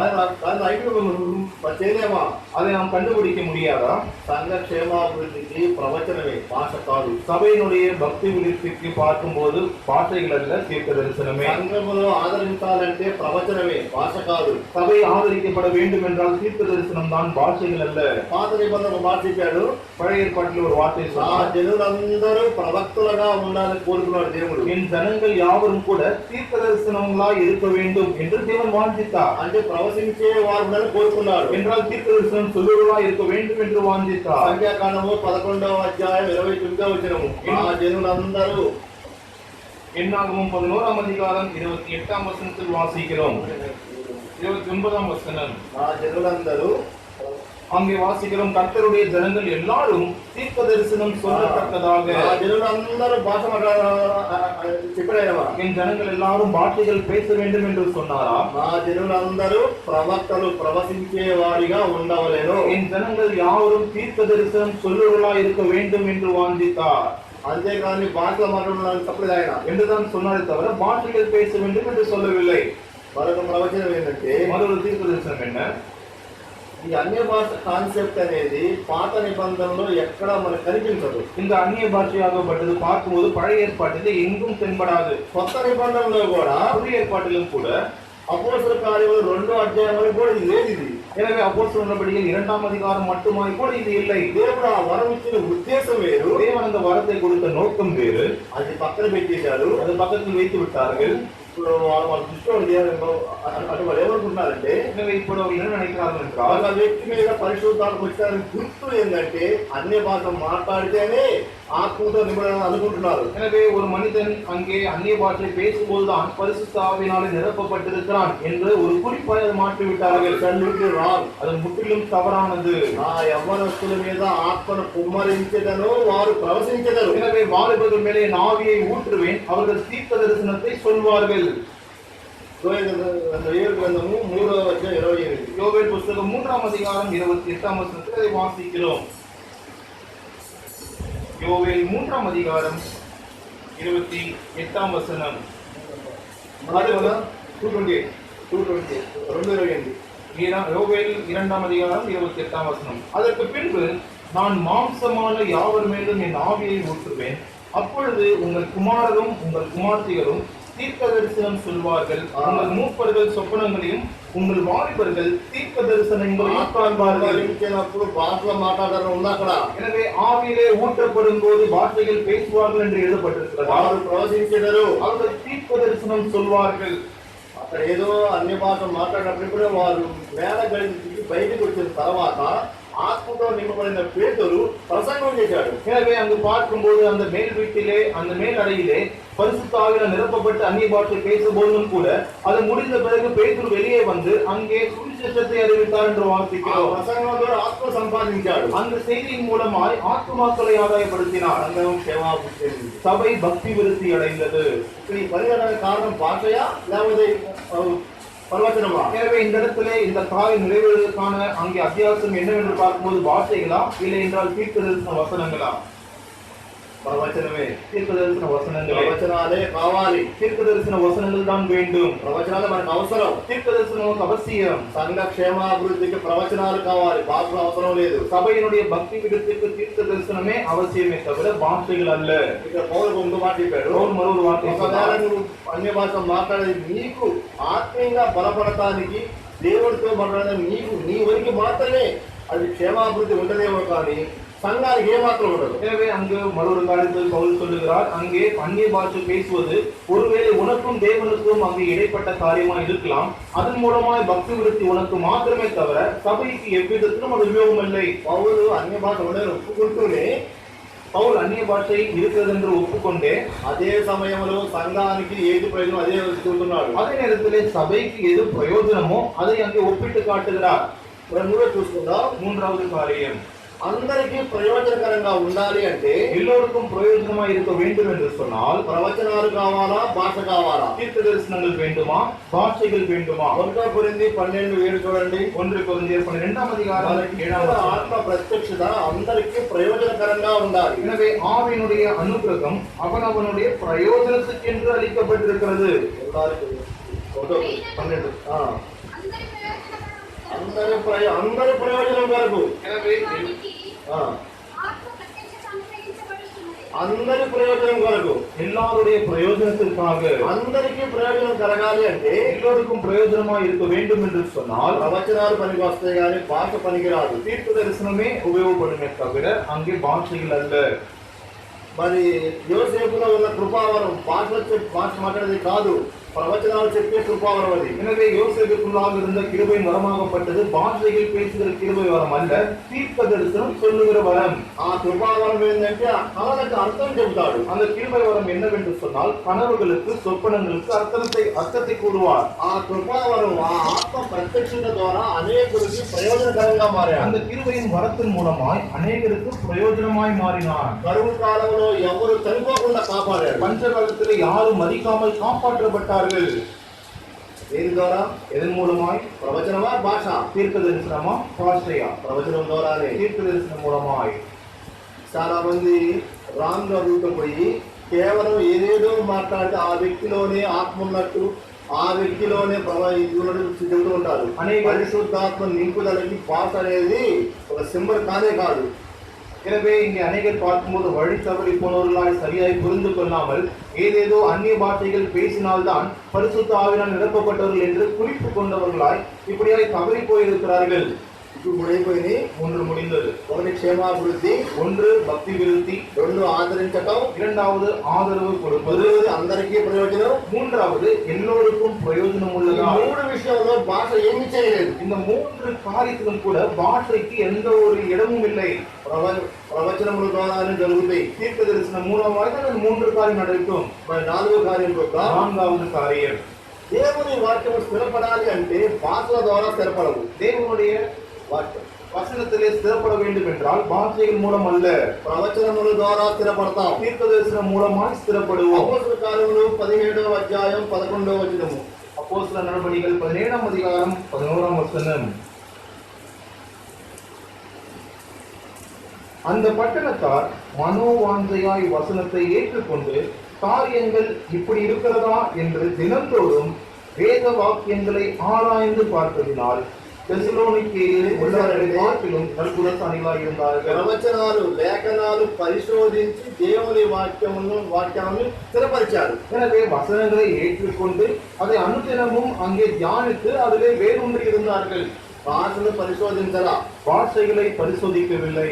Speaker 1: చేయలేమా?
Speaker 2: அதை நாம் கண்டுபிடிக்க முடியாதா?
Speaker 1: సంఘ క్షేమాభివృద్ధికి ప్రవచనమే, భాష కాదు.
Speaker 2: சபையினுடைய பக்தி விருத்திக்கு பார்க்கும்போது பாஷைகள் அல்ல, தீர்க்க தரிசனமே.
Speaker 1: సంఘములో ఆదరించాలంటే ప్రవచనమే, భాష కాదు.
Speaker 2: சபை ஆதரிக்கப்பட வேண்டும் என்றால் தீர்க்க தரிசனம் தான், பாஷைகள் அல்ல.
Speaker 1: పాత నిబంధన మాట చెప్పాడు,
Speaker 2: பழைய ஏற்பாட்டில் ஒரு வார்த்தை
Speaker 1: ఆ
Speaker 2: சொன்னார்,
Speaker 1: జనులందరూ ప్రవక్తలుగా ఉండాలని కోరుకున్నాడు దేవుడు.
Speaker 2: என் ஜனங்கள் யாவரும் கூட தீர்க்க தரிசனங்களாய் இருக்க வேண்டும் என்று தேவன் வாஞ்சித்தார்.
Speaker 1: అంటే ప్రవచించే వారు ఉండాలని కోరుకున్నాడు.
Speaker 2: என்றால் தீர்க்க தரிசனம் சொல்லுவர்களாய் இருக்க வேண்டும் என்று வாஞ்சித்தார்.
Speaker 1: సంఖ్యాకాండము 11వ అధ్యాయం 29వ వచనము, ఆ జనులందరూ.
Speaker 2: என்னாகமம் 11ஆம் அதிகாரம் 28ஆம் வசனத்தில் வாசிக்கிறோம். 29ஆம் வசனம்,
Speaker 1: ఆ జనులందరూ
Speaker 2: அங்கே வாசிக்கிறோம், கர்த்தருடைய ஜனங்கள் எல்லாரும் தீர்க்க தரிசனம் சொல்லத்தக்கதாக.
Speaker 1: ఆ జనులందరూ భాష చెప్పాడేమా?
Speaker 2: என் ஜனங்கள் எல்லாரும் பாஷைகள் பேச வேண்டும் என்று சொன்னாரா?
Speaker 1: ఆ జనులందరూ ప్రవక్తలు ప్రవచించే వారిగా ఉండవలేను.
Speaker 2: என் ஜனங்கள் யாவரும் தீர்க்க தரிசனம் சொல்லுவர்களாய் இருக்க வேண்டும் என்று வாஞ்சித்தார்.
Speaker 1: అంతేకాని భాషలో మాట్లాడాలని తప్పలేదు ఆయన.
Speaker 2: என்றுதான் சொன்னாரே தவிர பாஷைகள் பேச வேண்டும் என்று சொல்லவில்லை.
Speaker 1: మరొక ప్రవచనం ఏంటంటే,
Speaker 2: மற்றொரு தீர்க்க தரிசனம் என்ன?
Speaker 1: ఈ అన్య భాష కాన్సెప్ట్ అనేది పాత నిబంధనలో ఎక్కడ మనకు కనిపించదు.
Speaker 2: இந்த అన్య భాషயாகப்பட்டது பார்க்கும்போது பழைய ஏற்பாட்டிலே எங்கும் தென்படாது.
Speaker 1: కొత్త నిబంధనలో కూడా,
Speaker 2: புதிய ஏற்பாட்டிலும் கூட
Speaker 1: అపోస్తల కార్యములు 2వ అధ్యాయంలో కూడా ఇది లేదు. ఇది
Speaker 2: எனவே அப்போஸ்தலர் நடபடிகள் 2ஆம் அதிகாரம் மட்டுமாய் கூட இது இல்லை.
Speaker 1: దేవుడు ఆ వరం ఇచ్చిన ఉద్దేశం వేరు,
Speaker 2: தேவன் அந்த வரத்தை கொடுத்த நோக்கம் வேறு.
Speaker 1: అది పక్కన పెట్టేశారు.
Speaker 2: அது பக்கத்தில் வைத்து விட்டார்கள்.
Speaker 1: ఇప్పుడు వాళ్ళ దృష్టిలో అటు వాళ్ళు ఏమనుకుంటున్నారంటే,
Speaker 2: எனவே ఇప్పుడు அவர் என்ன நினைக்கிறார்கள் என்றால்,
Speaker 1: వాళ్ళ వ్యక్తి మీద పరిశుద్ధాత్మ వచ్చారని గుర్తు ఏంటంటే అన్య భాష మాట్లాడితేనే ఆత్మతో నింపడం అనుకుంటున్నారు.
Speaker 2: எனவே ஒரு மனிதன் அங்கே அந்நிய பாஷை பேசும்போதுதான் பரிசுத்த ஆவியினாலே நிரப்பப்பட்டிருக்கிறான் என்று ஒரு குறிப்பாக அதை மாற்றிவிட்டார்கள்.
Speaker 1: రాంగ్.
Speaker 2: அது முற்றிலும் தவறானது.
Speaker 1: ఆ యవ్వనస్తుల మీద ఆత్మను కుమ్మరించదను, వారు ప్రవచించదరు.
Speaker 2: எனவே வாலிபர்கள் மேலே என் ஆவியை ஊற்றுவேன், அவர்கள் தீர்க்க தரிசனத்தை சொல்வார்கள்.
Speaker 1: యోవేలు గ్రంథము 3వ అధ్యాయం 28.
Speaker 2: யோவேல் புத்தகம் 3ஆம் அதிகாரம் 28ஆம் வசனத்தில் அதை வாசிக்கிறோம். யோவேல் 3ஆம் அதிகாரம் 28ஆம் வசனம். யோவேல் 2ஆம் அதிகாரம் 28ஆம் வசனம். அதற்கு பின்பு நான் மாம்சமான யாவர் மேலும் என் ஆவியை ஊற்றுவேன், அப்பொழுது உங்கள் குமாரரும் உங்கள் குமார்த்திகளும் தீர்க்க தரிசனம் சொல்வார்கள், உங்கள் மூப்பர்கள் சொப்பனங்களையும் உங்கள் வாலிபர்கள் தீர்க்க தரிசனங்களையும் காண்பார்கள்.
Speaker 1: భాషలో మాట్లాడారు ఉంది అక్కడ.
Speaker 2: எனவே ஆவியிலே ஊற்றப்படும் போது பாஷைகள் பேசுவார்கள் என்று எழுதப்பட்டிருக்கிறது.
Speaker 1: వారు ప్రవచించెదరు,
Speaker 2: அவர்கள் தீர்க்க தரிசனம் சொல்வார்கள்.
Speaker 1: అక్కడ ఏదో అన్య భాష మాట్లాడినప్పుడు వారు వేల గడిచి బయటకు వచ్చిన తర్వాత ஆத்மతో நிரப்பப்பட்ட பேதுரு பிரசங்கம் செய்தார்.
Speaker 2: எனவே அங்கு பார்க்கும்போது அந்த மேல் வீட்டிலே, அந்த மேல் அறையிலே பரிசுத்த ஆவியால் நிரப்பப்பட்டு அந்நிய பாஷை பேசும்போதும் கூட அது முடிந்த பிறகு பேதுரு வெளியே வந்து அங்கே சுவிசேஷத்தை அறிவித்தார் என்று வாசிக்கிறோம்.
Speaker 1: பிரசங்கத்தோடு ஆத்ம சம்பாதித்தார்.
Speaker 2: அந்த செய்தியின் மூலமாய் ஆத்மாக்களை ஆதாயப்படுத்தினார்.
Speaker 1: சங்கம் క్షేమాభివృద్ధి,
Speaker 2: சபை பக்தி விருத்தி அடைந்தது.
Speaker 1: இப்படி பரிகாரம் காரணம் பாஷையா లేకపోతే பரவச்சனமா?
Speaker 2: எனவே இந்த இடத்துல இந்த காரியம் நிறைவேறுவதற்கான அங்கே அத்தியாசம் என்னவென்று பார்க்கும்போது பாஷைகளா இல்லை என்றால் தீர்க்க தரிசன வசனங்களா?
Speaker 1: ప్రవచనమే.
Speaker 2: தீர்க்க தரிசன வசனங்களே.
Speaker 1: ప్రవచనాలే కావాలి.
Speaker 2: தீர்க்க தரிசன வசனங்கள் தான் வேண்டும்.
Speaker 1: ప్రవచనాలు మనకు అవసరం.
Speaker 2: தீர்க்க தரிசனம் அவசியம்.
Speaker 1: సంఘ క్షేమాభివృద్ధికి ప్రవచనాలు కావాలి, భాషలు అవసరం లేదు.
Speaker 2: சபையினுடைய பக்தி விருத்திக்கு தீர்க்க தரிசனமே அவசியமே தவிர பாஷைகள் அல்ல.
Speaker 1: ఇక్కడ పౌలు ముందు మాట చెప్పాడు,
Speaker 2: మరొక వాక్యం,
Speaker 1: ఒకవేళ నువ్వు అన్య భాష మాట్లాడేది నీకు ఆత్మీయంగా బలపడటానికి, దేవుడితో మాట్లాడేది నీకు నీ వరకు మాత్రమే అది క్షేమాభివృద్ధి ఉండదేమో కానీ సంఘానికి ఏమాత్రం ఉండదు.
Speaker 2: எனவே அங்கு மற்றொரு காரியத்தில் பவுல் சொல்லுகிறார், அங்கே அந்நிய பாஷை பேசுவது ஒருவேளை உனக்கும் தேவனுக்கும் அங்கே இடைப்பட்ட காரியமா இருக்கலாம், அதன் மூலமாய் பக்தி விருத்தி உனக்கு மாத்திரமே தவிர சபைக்கு எவ்விதத்திலும் அது உபயோகம் இல்லை.
Speaker 1: பவுல் அந்நிய భాష ఉండదని ఒప్పుకుంటూనే
Speaker 2: పౌలు అన్య భాష இருக்கிறது ఒప్పుకొండే
Speaker 1: అదే సమయంలో సంఘానికి ఏది ప్రయోజనం అదే చెబుతున్నాడు.
Speaker 2: அதே நேரத்திலே சபைக்கு எது பிரயோஜனமோ அதை அங்கே ஒப்பிட்டு காட்டுகிறார்.
Speaker 1: చూసుకుందాం.
Speaker 2: மூன்றாவது காரியம்,
Speaker 1: అందరికీ ప్రయోజనకరంగా ఉండాలి అంటే
Speaker 2: எல்லோருக்கும் பிரயோஜனமா இருக்க வேண்டும் என்று சொன்னால்
Speaker 1: ప్రవచనాలు కావాలా, భాష కావాలా?
Speaker 2: தீர்க்க தரிசனங்கள் வேண்டுமா, பாஷைகள் வேண்டுமா?
Speaker 1: 1 కొరింథీ 12:7 చూడండి.
Speaker 2: 1 కొరింథీయர் 12వ அதிகாரம் 7వ వచనం.
Speaker 1: ఆత్మ ప్రత్యక్షత అందరికీ ప్రయోజనకరంగా ఉండాలి.
Speaker 2: எனவே ஆவியினுடைய அனுக்கிரகம் அவனவனுடைய பிரயோஜனத்துக்கென்று அளிக்கப்பட்டிருக்கிறது.
Speaker 1: எல்லாருக்கும் 12 అందరి ప్రయోజనం వరకు.
Speaker 2: எனவே
Speaker 1: అందరి ప్రయోజనం కొరకు,
Speaker 2: எல்லாருடைய பிரயோஜனத்திற்காக,
Speaker 1: అందరికీ ప్రయోజనం కలగాలి అంటే
Speaker 2: எல்லோருக்கும் பிரயோஜனமா இருக்க வேண்டும் என்று சொன்னால்
Speaker 1: ప్రవచనాలు పనికి వస్తాయి కానీ భాష పనికిరాదు.
Speaker 2: தீர்க்க தரிசனமே உபயோகப்படுமே தவிர அங்கே பாஷைகள் அல்ல.
Speaker 1: మరి యోసేపులో ఉన్న కృపావరం భాష మాట్లాడేది కాదు, ప్రవచనాలు చెప్పే కృపావరం అది.
Speaker 2: எனவே யோசேப்புக்குள்ளாக இருந்த கிருபை வரமாகப்பட்டது பாஷைகள் பேசுகிற கிருபை வரம் அல்ல, தீர்க்க தரிசனம் சொல்லுகிற வரம்.
Speaker 1: ఆ కృపావరం ఏంటంటే ఆ కళలకు అర్థం చెబుతాడు.
Speaker 2: அந்த கிருபை வரம் என்னவென்று சொன்னால் கனவுகளுக்கு சொப்பனங்களுக்கு அர்த்தத்தை கூறுவார்.
Speaker 1: ఆ కృపావరం ఆ ఆత్మ ప్రత్యక్షత ద్వారా అనేకులకు ప్రయోజనకరంగా మారాడు.
Speaker 2: அந்த கிருபையின் வரத்தின் மூலமாய் அநேகருக்கு பிரயோஜனமாய் மாறினார்.
Speaker 1: కరువు కాలంలో ఎవరు చనిపోకుండా కాపాడాడు.
Speaker 2: பஞ்சகாலத்தில் யாரும் மதிக்காமல் காப்பாற்றப்பட்டார்கள்.
Speaker 1: దేని ద్వారా?
Speaker 2: எதன் மூலமாய்?
Speaker 1: ప్రవచనమా, భాష?
Speaker 2: தீர்க்க தரிசனமா, பாஷையா?
Speaker 1: ప్రవచనం ద్వారానే.
Speaker 2: தீர்க்க தரிசனம் மூலமாய்.
Speaker 1: చాలా మంది రాంగ్ గా రూపపోయి కేవలం ఏదేదో మాట్లాడితే ఆ వ్యక్తిలోనే ఆత్మ ఉన్నట్టు, ఆ వ్యక్తిలోనే చెబుతూ ఉంటారు. పరిశుద్ధాత్మ నింపుదలకి భాష అనేది ఒక సింబల్ కానే కాదు.
Speaker 2: எனவே இங்கே அநேகர் பார்க்கும்போது வழி தவறி போனவர்களாய் சரியாய் புரிந்து கொள்ளாமல் ஏதேதோ அந்நிய பாஷைகள் பேசினால்தான் பரிசுத்த ஆவியால் நிரப்பப்பட்டவர்கள் என்று குறிப்பு கொண்டவர்களாய் இப்படியாய் தவறி போயிருக்கிறார்கள்.
Speaker 1: ఇప్పుడు అయిపోయినాయి.
Speaker 2: 3 முடிந்தது.
Speaker 1: 1 క్షేమాభివృద్ధి,
Speaker 2: 1 பக்தி விருத்தி,
Speaker 1: 2 ఆదరించటం,
Speaker 2: 2வது ஆதரவு கொடுப்பது,
Speaker 1: 3 అందరికీ ప్రయోజనం,
Speaker 2: 3வது எல்லோருக்கும் பிரயோஜனம் உள்ளதா.
Speaker 1: 3 விஷయంలో భాష ఏమీ చేయలేదు.
Speaker 2: இந்த 3 காரியத்திலும் கூட பாஷைக்கு எந்த ஒரு இடமும் இல்லை.
Speaker 1: ప్రవచనముల ద్వారానే జరుగుతాయి.
Speaker 2: தீர்க்க தரிசனம் மூலமாக அந்த 3 காரியம் நடக்கும்.
Speaker 1: మరి 4వ కార్యం యొక్క
Speaker 2: 4வது காரியம்,
Speaker 1: దేవుని వాక్యం స్థిరపడాలి అంటే భాషల ద్వారా స్థిరపడవు.
Speaker 2: தேவனுடைய வசனத்திலே ஸ்திரப்பட வேண்டும் என்றால் பாஷைகள் மூலம் அல்ல,
Speaker 1: ప్రవచనముల ద్వారా స్థిరపడతాం.
Speaker 2: தீர்க்க தரிசனம் மூலமாய் ஸ்திரப்படுவோம்.
Speaker 1: అపోస్తల కార్యములు 17వ అధ్యాయం 11వ వచనము.
Speaker 2: அப்போஸ்தலர் நடபடிகள் 17ஆம் அதிகாரம் 11ஆம் வசனம். அந்த பட்டணத்தார் மனோவாஞ்சையாய் வசனத்தை ஏற்றுக்கொண்டு காரியங்கள் இப்படி இருக்கிறதா என்று தினந்தோறும் வேத வாக்கியங்களை ஆராய்ந்து பார்த்ததினால் தெசலோனிக்கேயில் உள்ளவர்களை காட்டிலும் நற்குணசாலிகளாய் இருந்தார்கள்.
Speaker 1: ప్రవచనాలు, లేఖనాలు పరిశోధించి దేవుని వాక్యాన్ని స్థిరపరిచారు.
Speaker 2: எனவே வசனங்களை ஏற்றுக்கொண்டு அதை அனுதினமும் அங்கே தியானித்து அதிலே வேரூன்றி இருந்தார்கள்.
Speaker 1: భాషను పరిశోధించరా,
Speaker 2: பாஷைகளை பரிசோதிக்கவில்லை.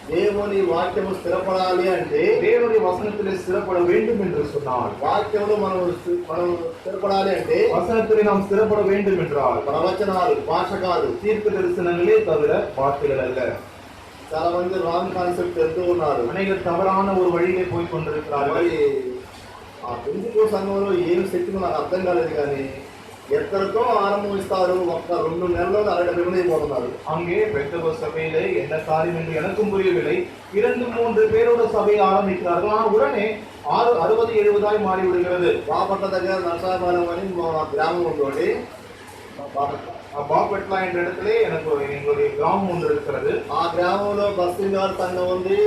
Speaker 1: దేవుని వాక్యము స్థిరపడాలి అంటే
Speaker 2: தேவனுடைய வசனத்திலே ஸ்திரப்பட வேண்டும் என்று சொன்னால்,
Speaker 1: వాక్యమును మనం స్థిరపడాలి అంటే
Speaker 2: வசனத்திலே நாம் ஸ்திரப்பட வேண்டும் என்றால்
Speaker 1: ప్రవచనాలు, భాష కాదు,
Speaker 2: தீர்க்க தரிசனங்களே தவிர வார்த்தைகள் அல்ல.
Speaker 1: చాలా మంది రాంగ్ కాన్సెప్ట్ వెళ్తూ ఉన్నారు.
Speaker 2: அநேகர் தவறான ஒரு வழியிலே போய் கொண்டிருக்கிறார்கள்.
Speaker 1: మరి ఆ పెంతుకోస్తు సంఘంలో ఏం శక్తి నాకు అర్థం కాలేదు కానీ ఎక్కడితో ఆరంభిస్తారు. 1-2 నెలల్లో 60 అయిపోతున్నారు.
Speaker 2: அங்கே பெந்தகோஸ்து சபையிலே என்ன காரியம் என்று எனக்கும் புரியவில்லை. 2-3 பேரோட சபையை ஆரம்பிக்கிறார்கள். ஆனால் உடனே 60-70 மாறிவிடுகிறது.
Speaker 1: బాపట్ల దగ్గర నరసాపాలెం అని మా గ్రామం ఉందండి.
Speaker 2: பாப்பட்லா என்ற இடத்துல எனக்கு எங்களுடைய கிராமம் ஒன்று இருக்கிறது.
Speaker 1: ఆ గ్రామంలో బస్సింగారు సంఘం ఉంది.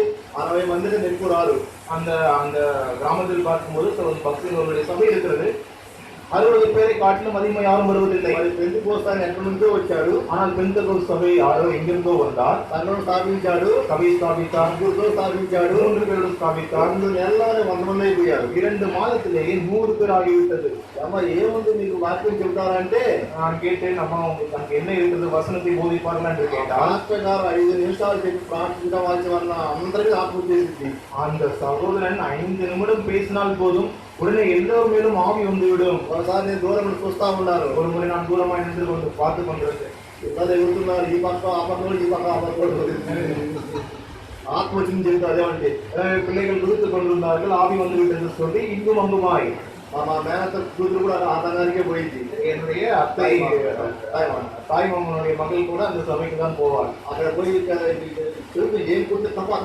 Speaker 1: 60 మందికి ఎక్కువ రారు.
Speaker 2: அந்த அந்த கிராமத்தில் பார்க்கும்போது பக்தர்களுடைய சபை இருக்கிறது. 60 பேரை காட்டிலும் அதிகமாக யாரும் வருவதில்லை.
Speaker 1: మరి పెంతుకోస్తు ఆయన ఎక్కడి నుంచో వచ్చాడు.
Speaker 2: ஆனால் பெந்தகோஸ்து சபை யாரோ எங்கிருந்தோ வந்தார்.
Speaker 1: సంఘం స్థాపించాడు,
Speaker 2: சபை ஸ்தாபித்தார்,
Speaker 1: 3 స్థాపించాడు.
Speaker 2: 3 பேரோடு ஸ்தாபித்தார்.
Speaker 1: 2 నెలల్లోనే 100 మంది అయిపోయారు.
Speaker 2: 2 மாதத்திலேயே 100 பேர் ஆகிவிட்டது.
Speaker 1: అమ్మ ఏముంది మీకు వాక్యం చెబుతారంటే
Speaker 2: நான் கேட்டேன், அம்மா உங்களுக்கு என்ன இருக்கிறது, வசனத்தை போதிப்பார்கள் என்று கேட்டால்,
Speaker 1: డాక్టర్ గారు 5 నిమిషాలు చెప్పి ప్రార్థించవలసి వల్ల అందరికీ ఆత్మ చేసింది.
Speaker 2: அந்த சகோதரன் 5 நிமிடம் பேசினால் போதும் உடனே எல்லோரும் மேலும் ஆவி வந்துவிடும்.
Speaker 1: ఒకసారి నేను దూరం నుండి చూస్తా ఉన్నాను.
Speaker 2: ஒரு முறை நான் தூரமாய் நின்று கொண்டு பார்த்து கொண்டிருந்தேன்.
Speaker 1: ఇద్దరు ఎగురుతున్నారు. ఈ పక్క ఆ పక్క, ఈ పక్క ఆ పక్క. ஆத்ம வச்சுன்னு சொல்லிட்டு அதே வந்துட்டு
Speaker 2: பிள்ளைகள் குதித்துக் கொண்டிருந்தார்கள், ஆவி வந்து விட்டது சொல்லி இங்கும் அங்குமாய்.
Speaker 1: ஆமா, மேலத்தை கூத்து கூட அத்தங்காரிக்கே போயிடுச்சு.
Speaker 2: என்னுடைய அத்தை தாய் மாமனுடைய மகள் கூட அந்த சபைக்கு தான் போவார்.
Speaker 1: அక్కడ போய் திருப்பி ஏன் கூட்டு தப்பா